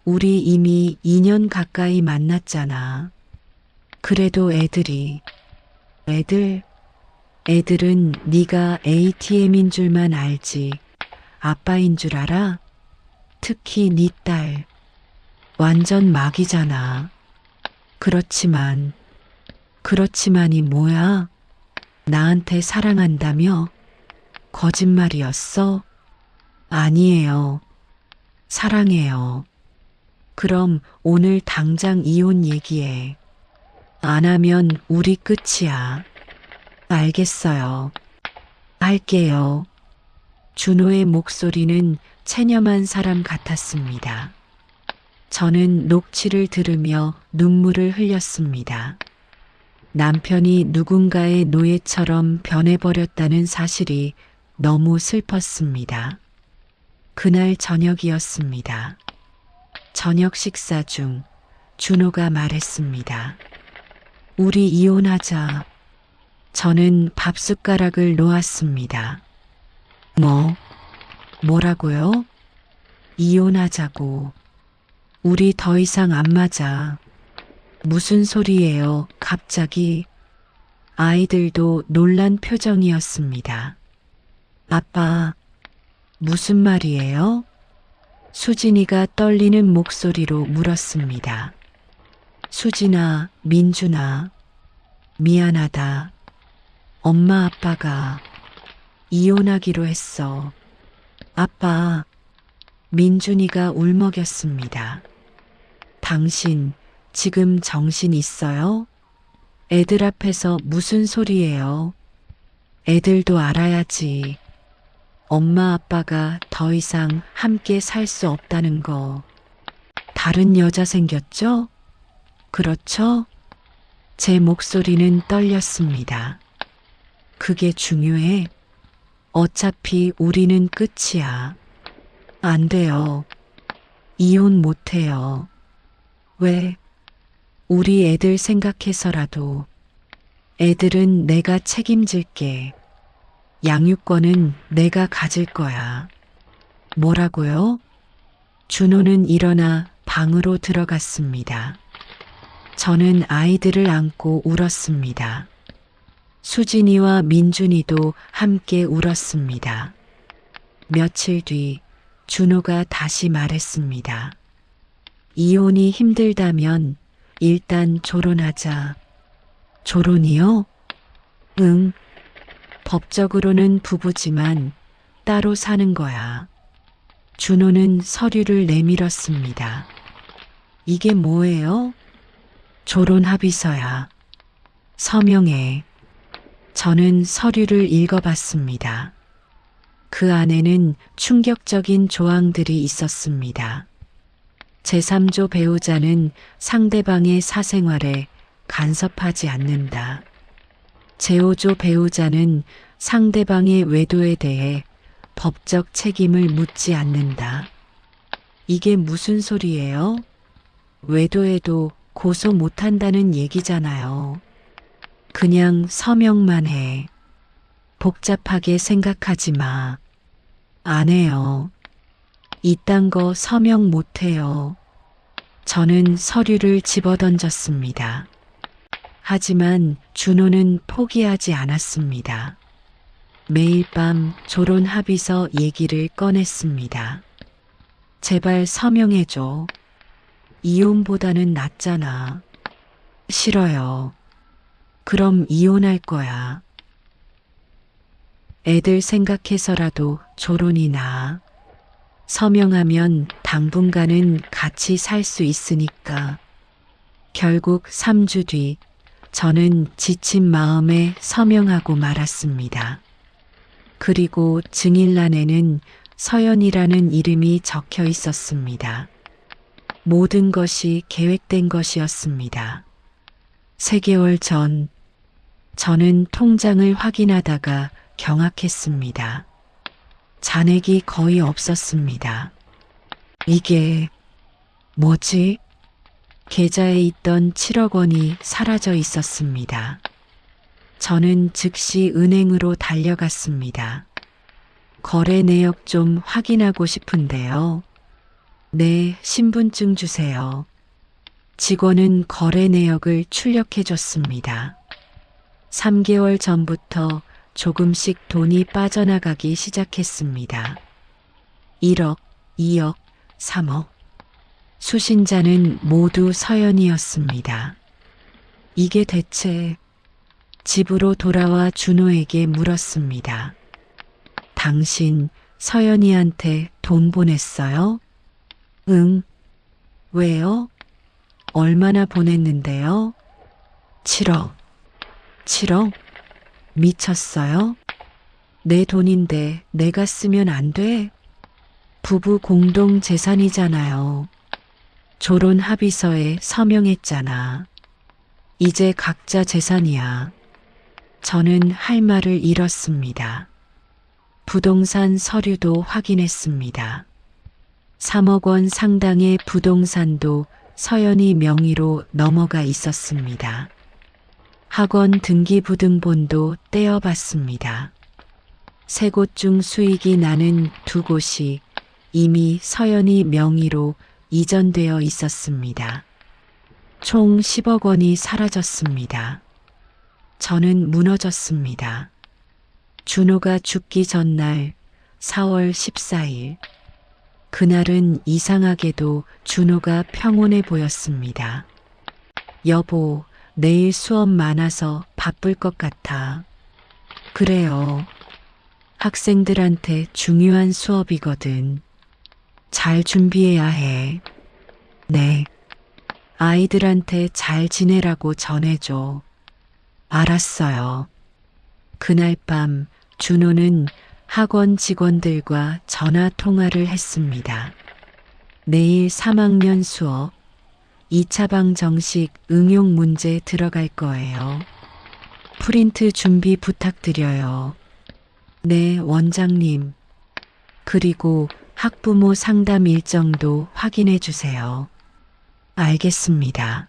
우리 이미 2년 가까이 만났잖아. 그래도 애들은 네가 ATM인 줄만 알지. 아빠인 줄 알아? 특히 네 딸. 완전 막이잖아. 그렇지만이 뭐야? 나한테 사랑한다며? 거짓말이었어? 아니에요. 사랑해요. 그럼 오늘 당장 이혼 얘기해. 안 하면 우리 끝이야. 알겠어요. 할게요. 준호의 목소리는 체념한 사람 같았습니다. 저는 녹취를 들으며 눈물을 흘렸습니다. 남편이 누군가의 노예처럼 변해버렸다는 사실이 너무 슬펐습니다. 그날 저녁이었습니다. 저녁 식사 중 준호가 말했습니다. 우리 이혼하자. 저는 밥숟가락을 놓았습니다. 뭐라고요? 이혼하자고. 우리 더 이상 안 맞아. 무슨 소리예요, 갑자기? 아이들도 놀란 표정이었습니다. 아빠, 무슨 말이에요? 수진이가 떨리는 목소리로 물었습니다. 수진아, 민준아, 미안하다. 엄마 아빠가 이혼하기로 했어. 아빠, 민준이가 울먹였습니다. 당신 지금 정신 있어요? 애들 앞에서 무슨 소리예요? 애들도 알아야지. 엄마 아빠가 더 이상 함께 살 수 없다는 거. 다른 여자 생겼죠? 그렇죠? 제 목소리는 떨렸습니다. 그게 중요해? 어차피 우리는 끝이야. 안 돼요. 이혼 못 해요. 왜? 우리 애들 생각해서라도. 애들은 내가 책임질게. 양육권은 내가 가질 거야. 뭐라고요? 준호는 일어나 방으로 들어갔습니다. 저는 아이들을 안고 울었습니다. 수진이와 민준이도 함께 울었습니다. 며칠 뒤 준호가 다시 말했습니다. 이혼이 힘들다면 일단 조론하자. 조론이요? 응. 법적으로는 부부지만 따로 사는 거야. 준호는 서류를 내밀었습니다. 이게 뭐예요? 조론 합의서야. 서명해. 저는 서류를 읽어봤습니다. 그 안에는 충격적인 조항들이 있었습니다. 제3조 배우자는 상대방의 사생활에 간섭하지 않는다. 제5조 배우자는 상대방의 외도에 대해 법적 책임을 묻지 않는다. 이게 무슨 소리예요? 외도에도 고소 못한다는 얘기잖아요. 그냥 서명만 해. 복잡하게 생각하지 마. 안 해요. 이딴 거 서명 못 해요. 저는 서류를 집어던졌습니다. 하지만 준호는 포기하지 않았습니다. 매일 밤 조론 합의서 얘기를 꺼냈습니다. 제발 서명해줘. 이혼보다는 낫잖아. 싫어요. 그럼 이혼할 거야. 애들 생각해서라도 조론이 나. 서명하면 당분간은 같이 살 수 있으니까. 결국 3주 뒤 저는 지친 마음에 서명하고 말았습니다. 그리고 증일란에는 서연이라는 이름이 적혀 있었습니다. 모든 것이 계획된 것이었습니다. 3개월 전 저는 통장을 확인하다가 경악했습니다. 잔액이 거의 없었습니다. 이게 뭐지? 계좌에 있던 7억 원이 사라져 있었습니다. 저는 즉시 은행으로 달려갔습니다. 거래 내역 좀 확인하고 싶은데요. 네, 신분증 주세요. 직원은 거래 내역을 출력해 줬습니다. 3개월 전부터 조금씩 돈이 빠져나가기 시작했습니다. 1억, 2억, 3억. 수신자는 모두 서연이었습니다. 이게 대체... 집으로 돌아와 준호에게 물었습니다. 당신 서연이한테 돈 보냈어요? 응. 왜요? 얼마나 보냈는데요? 7억. 7억? 미쳤어요? 내 돈인데 내가 쓰면 안 돼? 부부 공동 재산이잖아요. 조론 합의서에 서명했잖아. 이제 각자 재산이야. 저는 할 말을 잃었습니다. 부동산 서류도 확인했습니다. 3억 원 상당의 부동산도 서연이 명의로 넘어가 있었습니다. 학원 등기부등본도 떼어봤습니다. 3곳 중 수익이 나는 2곳이 이미 서연이 명의로 이전되어 있었습니다. 총 10억 원이 사라졌습니다. 저는 무너졌습니다. 준호가 죽기 전날 4월 14일. 그날은 이상하게도 준호가 평온해 보였습니다. 여보, 내일 수업 많아서 바쁠 것 같아. 그래요. 학생들한테 중요한 수업이거든. 잘 준비해야 해. 네. 아이들한테 잘 지내라고 전해줘. 알았어요. 그날 밤 준호는 학원 직원들과 전화 통화를 했습니다. 내일 3학년 수업 2차 방 정식 응용 문제 들어갈 거예요. 프린트 준비 부탁드려요. 네, 원장님. 그리고 학부모 상담 일정도 확인해 주세요. 알겠습니다.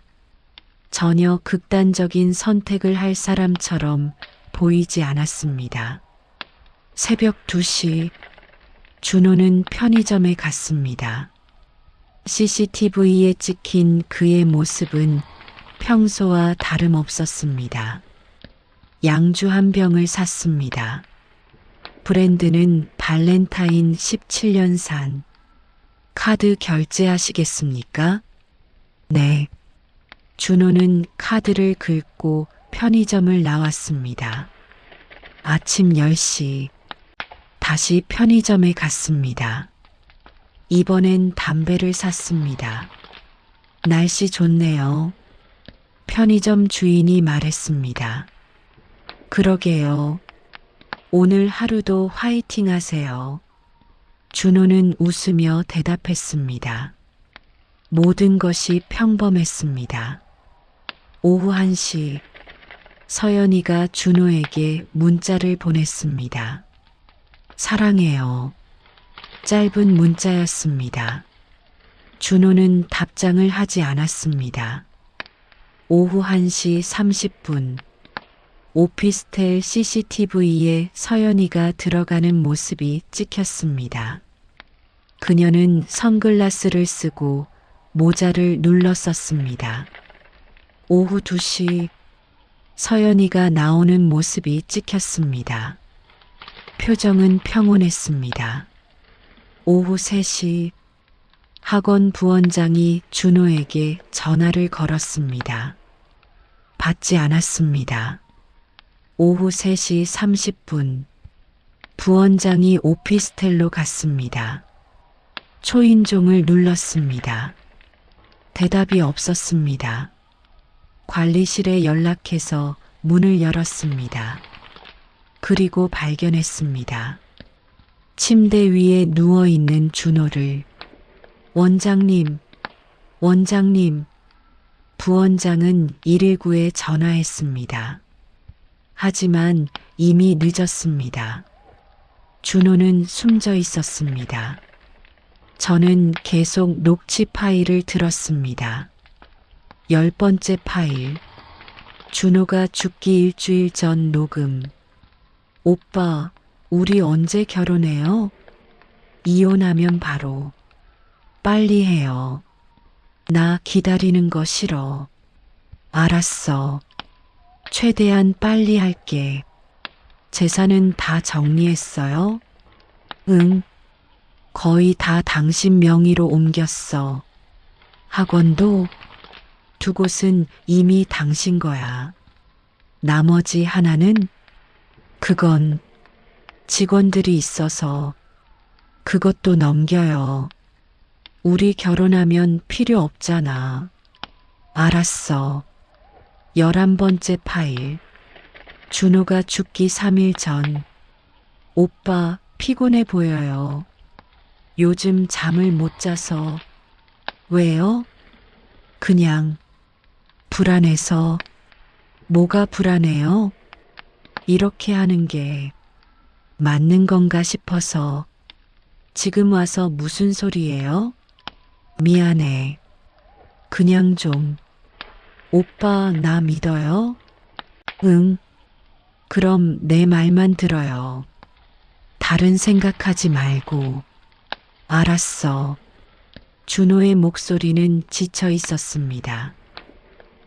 전혀 극단적인 선택을 할 사람처럼 보이지 않았습니다. 새벽 2시, 준호는 편의점에 갔습니다. CCTV에 찍힌 그의 모습은 평소와 다름없었습니다. 양주 한 병을 샀습니다. 브랜드는 발렌타인 17년산. 카드 결제하시겠습니까? 네. 준호는 카드를 긁고 편의점을 나왔습니다. 아침 10시. 다시 편의점에 갔습니다. 이번엔 담배를 샀습니다. 날씨 좋네요. 편의점 주인이 말했습니다. 그러게요. 오늘 하루도 화이팅 하세요. 준호는 웃으며 대답했습니다. 모든 것이 평범했습니다. 오후 1시, 서연이가 준호에게 문자를 보냈습니다. 사랑해요. 짧은 문자였습니다. 준호는 답장을 하지 않았습니다. 오후 1시 30분, 오피스텔 CCTV에 서연이가 들어가는 모습이 찍혔습니다. 그녀는 선글라스를 쓰고 모자를 눌러 썼습니다. 오후 2시 서연이가 나오는 모습이 찍혔습니다. 표정은 평온했습니다. 오후 3시 학원 부원장이 준호에게 전화를 걸었습니다. 받지 않았습니다. 오후 3시 30분 부원장이 오피스텔로 갔습니다. 초인종을 눌렀습니다. 대답이 없었습니다. 관리실에 연락해서 문을 열었습니다. 그리고 발견했습니다. 침대 위에 누워있는 준호를. 원장님, 원장님. 부원장은 119에 전화했습니다. 하지만 이미 늦었습니다. 준호는 숨져 있었습니다. 저는 계속 녹취 파일을 들었습니다. 10번째 파일. 준호가 죽기 일주일 전 녹음. 오빠, 우리 언제 결혼해요? 이혼하면 바로. 빨리 해요. 나 기다리는 거 싫어. 알았어. 최대한 빨리 할게. 재산은 다 정리했어요? 응. 거의 다 당신 명의로 옮겼어. 학원도? 두 곳은 이미 당신 거야. 나머지 하나는? 그건 직원들이 있어서 그것도 넘겨요. 우리 결혼하면 필요 없잖아. 알았어. 11번째 파일. 준호가 죽기 3일 전. 오빠 피곤해 보여요. 요즘 잠을 못 자서. 왜요? 그냥 불안해서. 뭐가 불안해요? 이렇게 하는 게 맞는 건가 싶어서. 지금 와서 무슨 소리예요? 미안해. 그냥 좀. 오빠 나 믿어요? 응. 그럼 내 말만 들어요. 다른 생각하지 말고. 알았어. 준호의 목소리는 지쳐 있었습니다.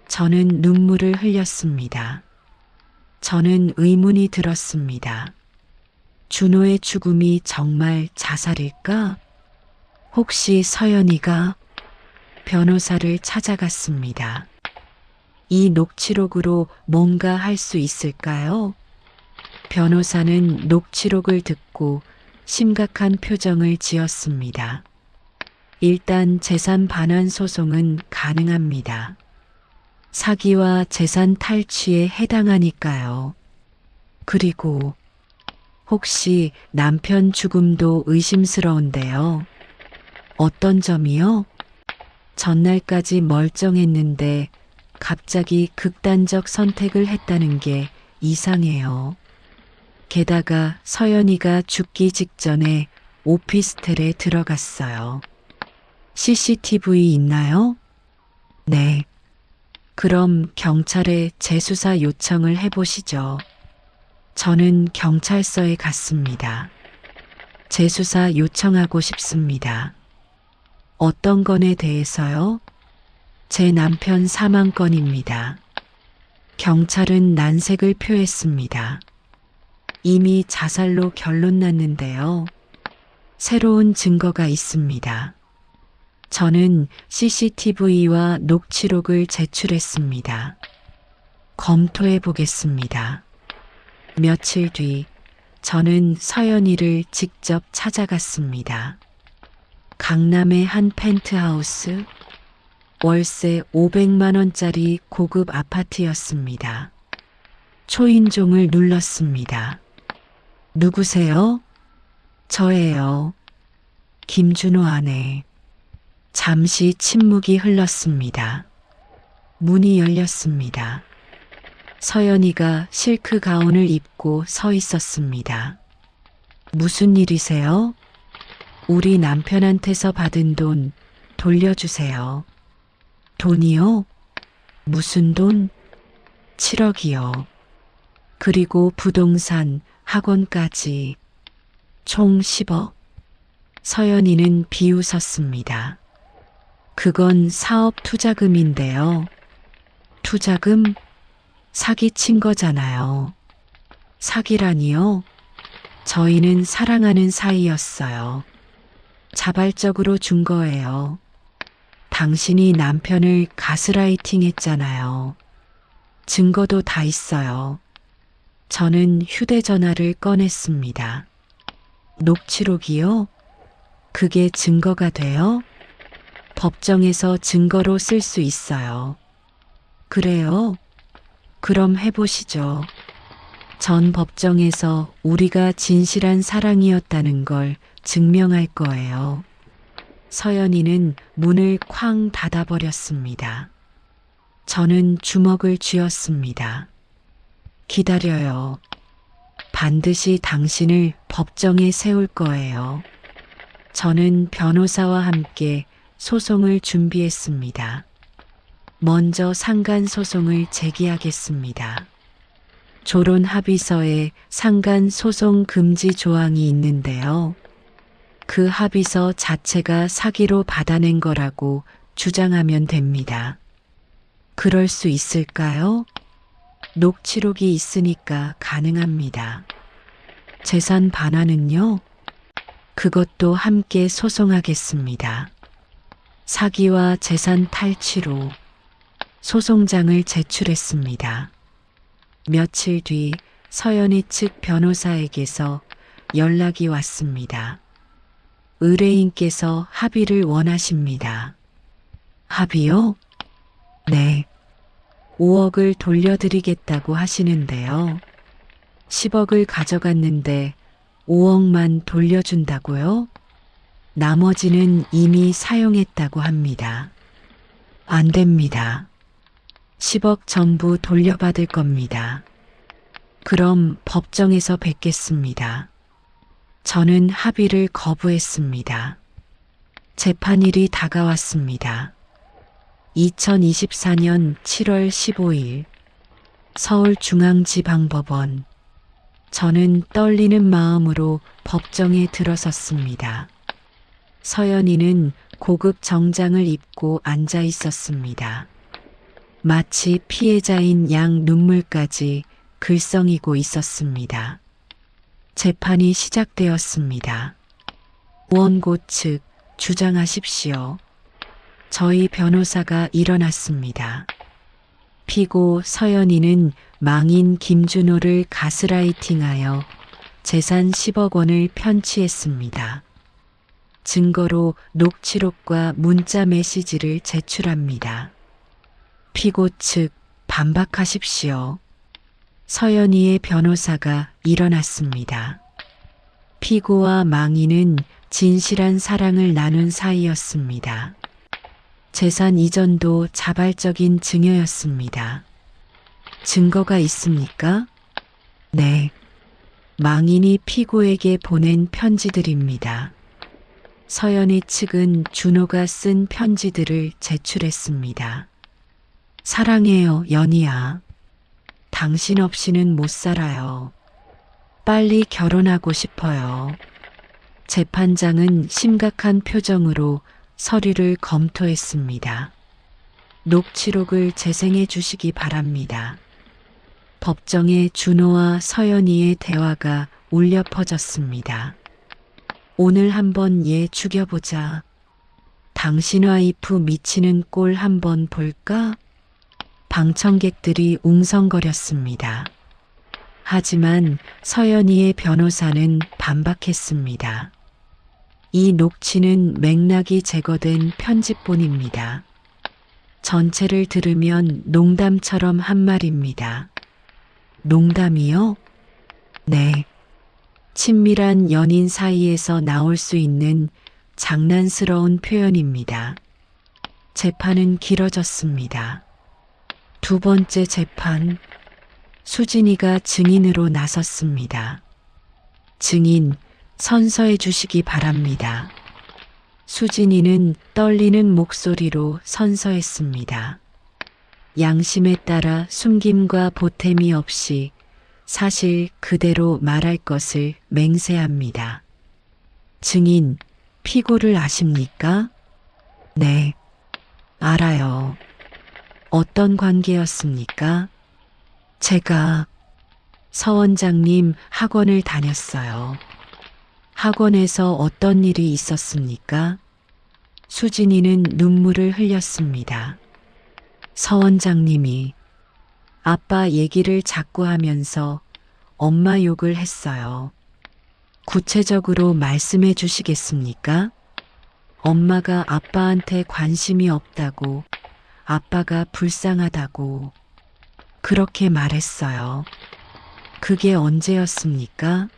저는 눈물을 흘렸습니다. 저는 의문이 들었습니다. 준호의 죽음이 정말 자살일까? 혹시 서연이가? 변호사를 찾아갔습니다. 이 녹취록으로 뭔가 할 수 있을까요? 변호사는 녹취록을 듣고 심각한 표정을 지었습니다. 일단 재산 반환 소송은 가능합니다. 사기와 재산 탈취에 해당하니까요. 그리고 혹시 남편 죽음도 의심스러운데요. 어떤 점이요? 전날까지 멀쩡했는데 갑자기 극단적 선택을 했다는 게 이상해요. 게다가 서연이가 죽기 직전에 오피스텔에 들어갔어요. CCTV 있나요? 네. 그럼 경찰에 재수사 요청을 해보시죠. 저는 경찰서에 갔습니다. 재수사 요청하고 싶습니다. 어떤 건에 대해서요? 제 남편 사망 건입니다. 경찰은 난색을 표했습니다. 이미 자살로 결론 났는데요. 새로운 증거가 있습니다. 저는 CCTV와 녹취록을 제출했습니다. 검토해 보겠습니다. 며칠 뒤 저는 서연이를 직접 찾아갔습니다. 강남의 한 펜트하우스, 월세 500만 원짜리 고급 아파트였습니다. 초인종을 눌렀습니다. 누구세요? 저예요. 김준호 아내. 잠시 침묵이 흘렀습니다. 문이 열렸습니다. 서연이가 실크 가운을 입고 서 있었습니다. 무슨 일이세요? 우리 남편한테서 받은 돈 돌려주세요. 돈이요? 무슨 돈? 7억이요. 그리고 부동산, 학원까지 총 10억. 서연이는 비웃었습니다. 그건 사업 투자금인데요. 투자금? 사기친 거잖아요. 사기라니요? 저희는 사랑하는 사이였어요. 자발적으로 준 거예요. 당신이 남편을 가스라이팅 했잖아요. 증거도 다 있어요. 저는 휴대전화를 꺼냈습니다. 녹취록이요? 그게 증거가 돼요? 법정에서 증거로 쓸 수 있어요. 그래요? 그럼 해보시죠. 전 법정에서 우리가 진실한 사랑이었다는 걸 증명할 거예요. 서연이는 문을 쾅 닫아버렸습니다. 저는 주먹을 쥐었습니다. 기다려요. 반드시 당신을 법정에 세울 거예요. 저는 변호사와 함께 소송을 준비했습니다. 먼저 상간 소송을 제기하겠습니다. 조론 합의서에 상간 소송 금지 조항이 있는데요. 그 합의서 자체가 사기로 받아낸 거라고 주장하면 됩니다. 그럴 수 있을까요? 녹취록이 있으니까 가능합니다. 재산 반환은요? 그것도 함께 소송하겠습니다. 사기와 재산 탈취로 소송장을 제출했습니다. 며칠 뒤 서연이 측 변호사에게서 연락이 왔습니다. 의뢰인께서 합의를 원하십니다. 합의요? 네. 5억을 돌려드리겠다고 하시는데요. 10억을 가져갔는데 5억만 돌려준다고요? 나머지는 이미 사용했다고 합니다. 안 됩니다. 10억 전부 돌려받을 겁니다. 그럼 법정에서 뵙겠습니다. 저는 합의를 거부했습니다. 재판일이 다가왔습니다. 2024년 7월 15일 서울중앙지방법원. 저는 떨리는 마음으로 법정에 들어섰습니다. 서연이는 고급 정장을 입고 앉아 있었습니다. 마치 피해자인 양 눈물까지 글썽이고 있었습니다. 재판이 시작되었습니다. 원고 측 주장하십시오. 저희 변호사가 일어났습니다. 피고 서연이는 망인 김준호를 가스라이팅하여 재산 10억 원을 편취했습니다. 증거로 녹취록과 문자 메시지를 제출합니다. 피고 측 반박하십시오. 서연이의 변호사가 일어났습니다. 피고와 망인은 진실한 사랑을 나눈 사이였습니다. 재산 이전도 자발적인 증여였습니다. 증거가 있습니까? 네. 망인이 피고에게 보낸 편지들입니다. 서연이 측은 준호가 쓴 편지들을 제출했습니다. 사랑해요, 연희야. 당신 없이는 못 살아요. 빨리 결혼하고 싶어요. 재판장은 심각한 표정으로 서류를 검토했습니다. 녹취록을 재생해 주시기 바랍니다. 법정에 준호와 서연이의 대화가 울려 퍼졌습니다. 오늘 한번 얘 죽여보자. 당신 와이프 미치는 꼴 한번 볼까? 방청객들이 웅성거렸습니다. 하지만 서연이의 변호사는 반박했습니다. 이 녹취는 맥락이 제거된 편집본입니다. 전체를 들으면 농담처럼 한 말입니다. 농담이요? 네. 친밀한 연인 사이에서 나올 수 있는 장난스러운 표현입니다. 재판은 길어졌습니다. 두 번째 재판, 수진이가 증인으로 나섰습니다. 증인, 선서해 주시기 바랍니다. 수진이는 떨리는 목소리로 선서했습니다. 양심에 따라 숨김과 보탬이 없이 사실 그대로 말할 것을 맹세합니다. 증인, 피고를 아십니까? 네, 알아요. 어떤 관계였습니까? 제가 서 원장님 학원을 다녔어요. 학원에서 어떤 일이 있었습니까? 수진이는 눈물을 흘렸습니다. 서 원장님이 아빠 얘기를 자꾸 하면서 엄마 욕을 했어요. 구체적으로 말씀해 주시겠습니까? 엄마가 아빠한테 관심이 없다고, 아빠가 불쌍하다고, 그렇게 말했어요. 그게 언제였습니까?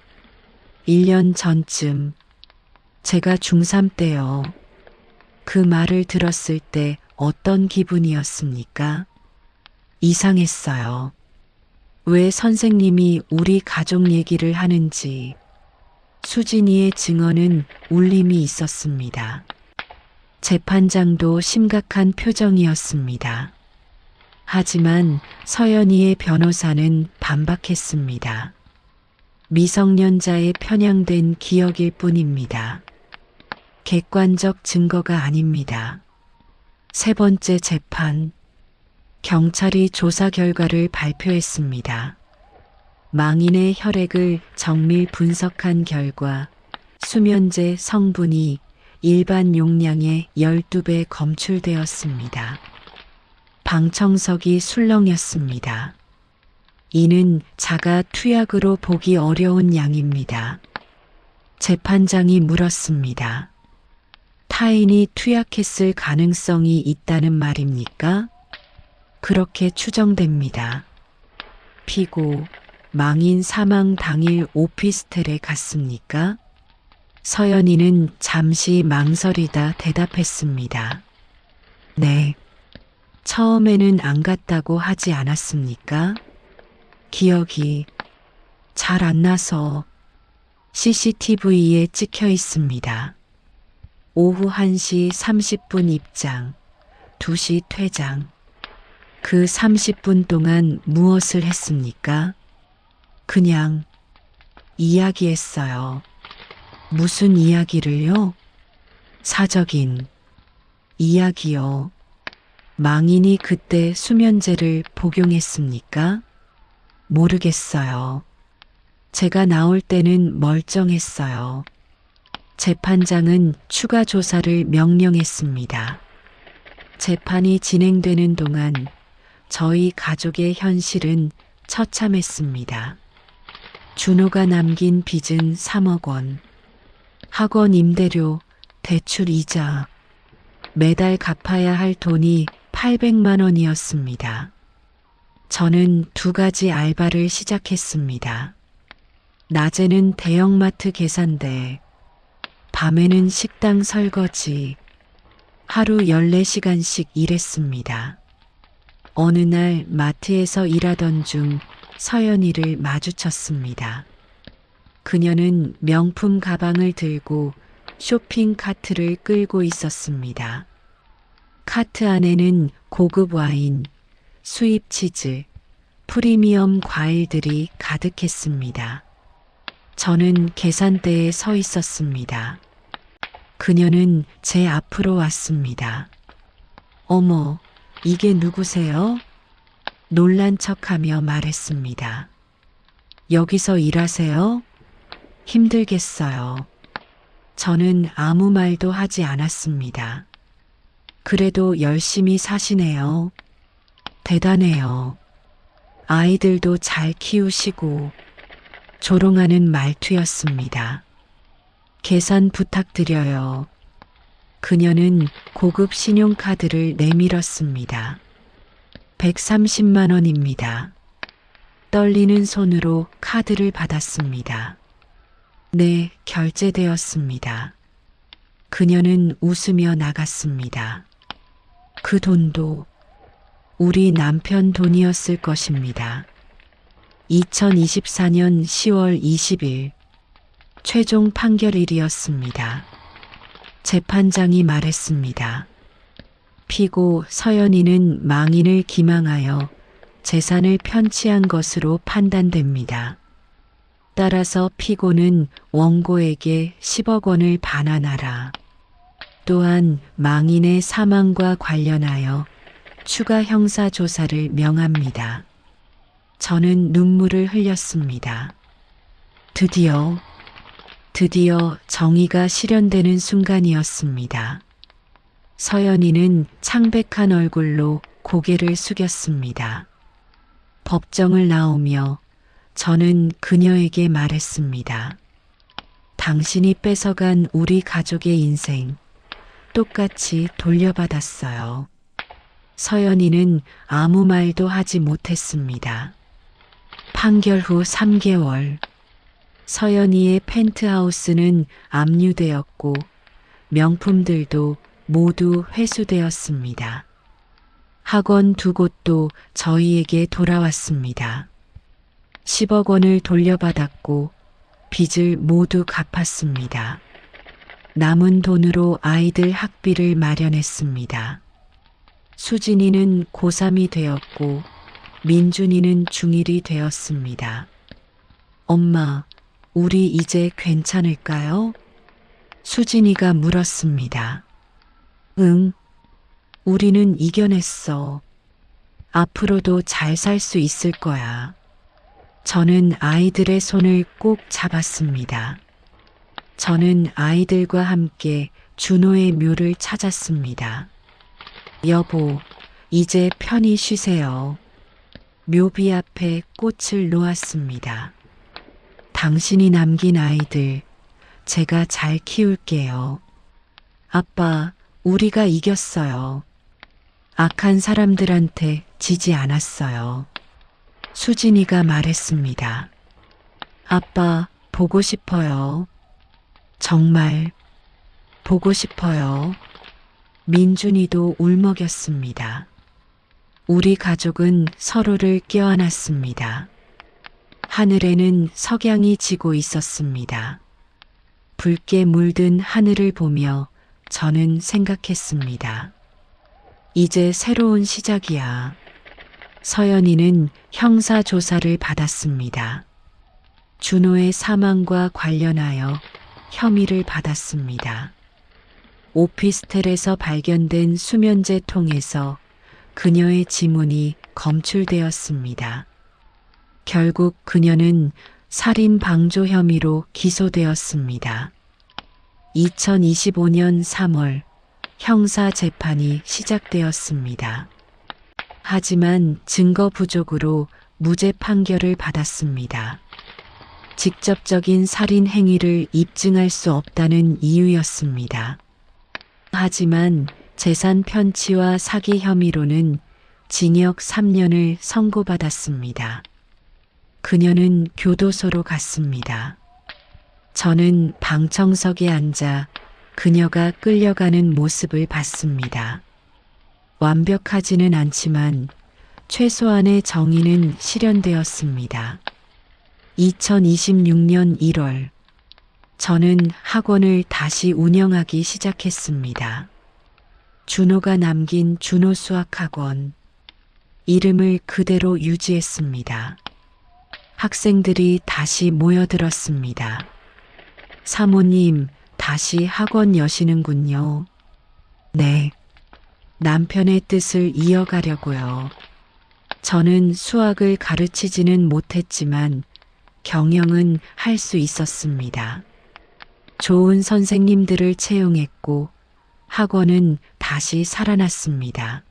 1년 전쯤. 제가 중3 때요. 그 말을 들었을 때 어떤 기분이었습니까? 이상했어요. 왜 선생님이 우리 가족 얘기를 하는지. 수진이의 증언은 울림이 있었습니다. 재판장도 심각한 표정이었습니다. 하지만 서연이의 변호사는 반박했습니다. 미성년자의 편향된 기억일 뿐입니다. 객관적 증거가 아닙니다. 세 번째 재판. 경찰이 조사 결과를 발표했습니다. 망인의 혈액을 정밀 분석한 결과 수면제 성분이 일반 용량의 12배 검출되었습니다. 방청석이 술렁였습니다. 이는 자가 투약으로 보기 어려운 양입니다. 재판장이 물었습니다. 타인이 투약했을 가능성이 있다는 말입니까? 그렇게 추정됩니다. 피고, 망인 사망 당일 오피스텔에 갔습니까? 서연이는 잠시 망설이다 대답했습니다. 네. 처음에는 안 갔다고 하지 않았습니까? 기억이 잘 안 나서. CCTV에 찍혀 있습니다. 오후 1시 30분 입장, 2시 퇴장. 그 30분 동안 무엇을 했습니까? 그냥 이야기했어요. 무슨 이야기를요? 사적인 이야기요. 망인이 그때 수면제를 복용했습니까? 모르겠어요. 제가 나올 때는 멀쩡했어요. 재판장은 추가 조사를 명령했습니다. 재판이 진행되는 동안 저희 가족의 현실은 처참했습니다. 준호가 남긴 빚은 3억 원. 학원 임대료, 대출 이자. 매달 갚아야 할 돈이 800만 원이었습니다. 저는 2가지 알바를 시작했습니다. 낮에는 대형마트 계산대, 밤에는 식당 설거지. 하루 14시간씩 일했습니다. 어느 날 마트에서 일하던 중 서연이를 마주쳤습니다. 그녀는 명품 가방을 들고 쇼핑 카트를 끌고 있었습니다. 카트 안에는 고급 와인, 수입 치즈, 프리미엄 과일들이 가득했습니다. 저는 계산대에 서 있었습니다. 그녀는 제 앞으로 왔습니다. 어머, 이게 누구세요? 놀란 척하며 말했습니다. 여기서 일하세요? 힘들겠어요. 저는 아무 말도 하지 않았습니다. 그래도 열심히 사시네요. 대단해요. 아이들도 잘 키우시고. 조롱하는 말투였습니다. 계산 부탁드려요. 그녀는 고급 신용카드를 내밀었습니다. 130만 원입니다. 떨리는 손으로 카드를 받았습니다. 네, 결제되었습니다. 그녀는 웃으며 나갔습니다. 그 돈도 우리 남편 돈이었을 것입니다. 2024년 10월 20일 최종 판결일이었습니다. 재판장이 말했습니다. 피고 서연이는 망인을 기망하여 재산을 편취한 것으로 판단됩니다. 따라서 피고는 원고에게 10억 원을 반환하라. 또한 망인의 사망과 관련하여 추가 형사 조사를 명합니다. 저는 눈물을 흘렸습니다. 드디어 정의가 실현되는 순간이었습니다. 서연이는 창백한 얼굴로 고개를 숙였습니다. 법정을 나오며 저는 그녀에게 말했습니다. 당신이 뺏어간 우리 가족의 인생 똑같이 돌려받았어요. 서연이는 아무 말도 하지 못했습니다. 판결 후 3개월, 서연이의 펜트하우스는 압류되었고 명품들도 모두 회수되었습니다. 학원 2곳도 저희에게 돌아왔습니다. 10억 원을 돌려받았고 빚을 모두 갚았습니다. 남은 돈으로 아이들 학비를 마련했습니다. 수진이는 고3이 되었고 민준이는 중1이 되었습니다. 엄마, 우리 이제 괜찮을까요? 수진이가 물었습니다. 응, 우리는 이겨냈어. 앞으로도 잘 살 수 있을 거야. 저는 아이들의 손을 꼭 잡았습니다. 저는 아이들과 함께 준호의 묘를 찾았습니다. 여보, 이제 편히 쉬세요. 묘비 앞에 꽃을 놓았습니다. 당신이 남긴 아이들, 제가 잘 키울게요. 아빠, 우리가 이겼어요. 악한 사람들한테 지지 않았어요. 수진이가 말했습니다. 아빠, 보고 싶어요. 정말 보고 싶어요. 민준이도 울먹였습니다. 우리 가족은 서로를 껴안았습니다. 하늘에는 석양이 지고 있었습니다. 붉게 물든 하늘을 보며 저는 생각했습니다. 이제 새로운 시작이야. 서연이는 형사 조사를 받았습니다. 준호의 사망과 관련하여 혐의를 받았습니다. 오피스텔에서 발견된 수면제 통에서 그녀의 지문이 검출되었습니다. 결국 그녀는 살인 방조 혐의로 기소되었습니다. 2025년 3월 형사 재판이 시작되었습니다. 하지만 증거 부족으로 무죄 판결을 받았습니다. 직접적인 살인 행위를 입증할 수 없다는 이유였습니다. 하지만 재산 편취와 사기 혐의로는 징역 3년을 선고받았습니다. 그녀는 교도소로 갔습니다. 저는 방청석에 앉아 그녀가 끌려가는 모습을 봤습니다. 완벽하지는 않지만 최소한의 정의는 실현되었습니다. 2026년 1월, 저는 학원을 다시 운영하기 시작했습니다. 준호가 남긴 준호 수학학원, 이름을 그대로 유지했습니다. 학생들이 다시 모여들었습니다. 사모님, 다시 학원 여시는군요. 네, 남편의 뜻을 이어가려고요. 저는 수학을 가르치지는 못했지만 경영은 할 수 있었습니다. 좋은 선생님들을 채용했고 학원은 다시 살아났습니다.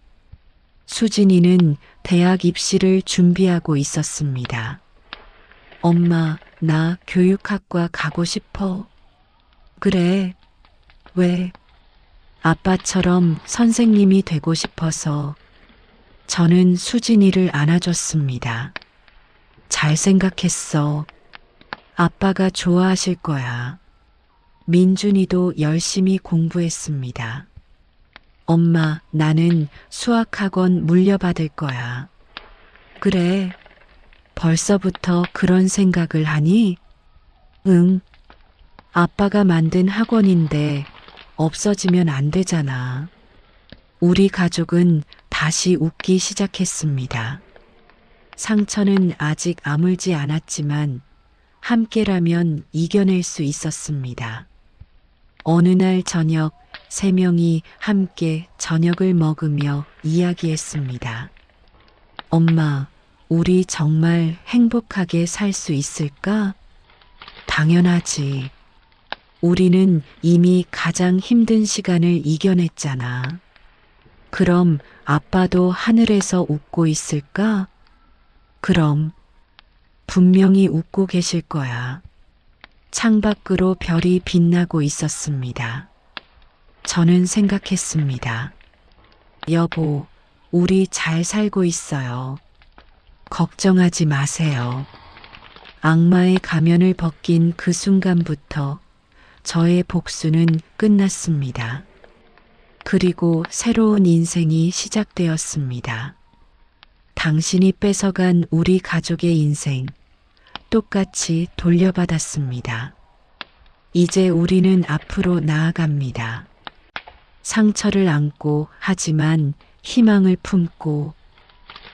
수진이는 대학 입시를 준비하고 있었습니다. 엄마, 나 교육학과 가고 싶어. 그래. 왜? 아빠처럼 선생님이 되고 싶어서. 저는 수진이를 안아줬습니다. 잘 생각했어. 아빠가 좋아하실 거야. 민준이도 열심히 공부했습니다. 엄마, 나는 수학학원 물려받을 거야. 그래. 벌써부터 그런 생각을 하니? 응. 아빠가 만든 학원인데 없어지면 안 되잖아. 우리 가족은 다시 웃기 시작했습니다. 상처는 아직 아물지 않았지만 함께라면 이겨낼 수 있었습니다. 어느 날 저녁 3명이 함께 저녁을 먹으며 이야기했습니다. 엄마, 우리 정말 행복하게 살 수 있을까? 당연하지. 우리는 이미 가장 힘든 시간을 이겨냈잖아. 그럼 아빠도 하늘에서 웃고 있을까? 그럼 분명히 웃고 계실 거야. 창밖으로 별이 빛나고 있었습니다. 저는 생각했습니다. 여보, 우리 잘 살고 있어요. 걱정하지 마세요. 악마의 가면을 벗긴 그 순간부터 저의 복수는 끝났습니다. 그리고 새로운 인생이 시작되었습니다. 당신이 뺏어간 우리 가족의 인생, 똑같이 돌려받았습니다. 이제 우리는 앞으로 나아갑니다. 상처를 안고 하지만 희망을 품고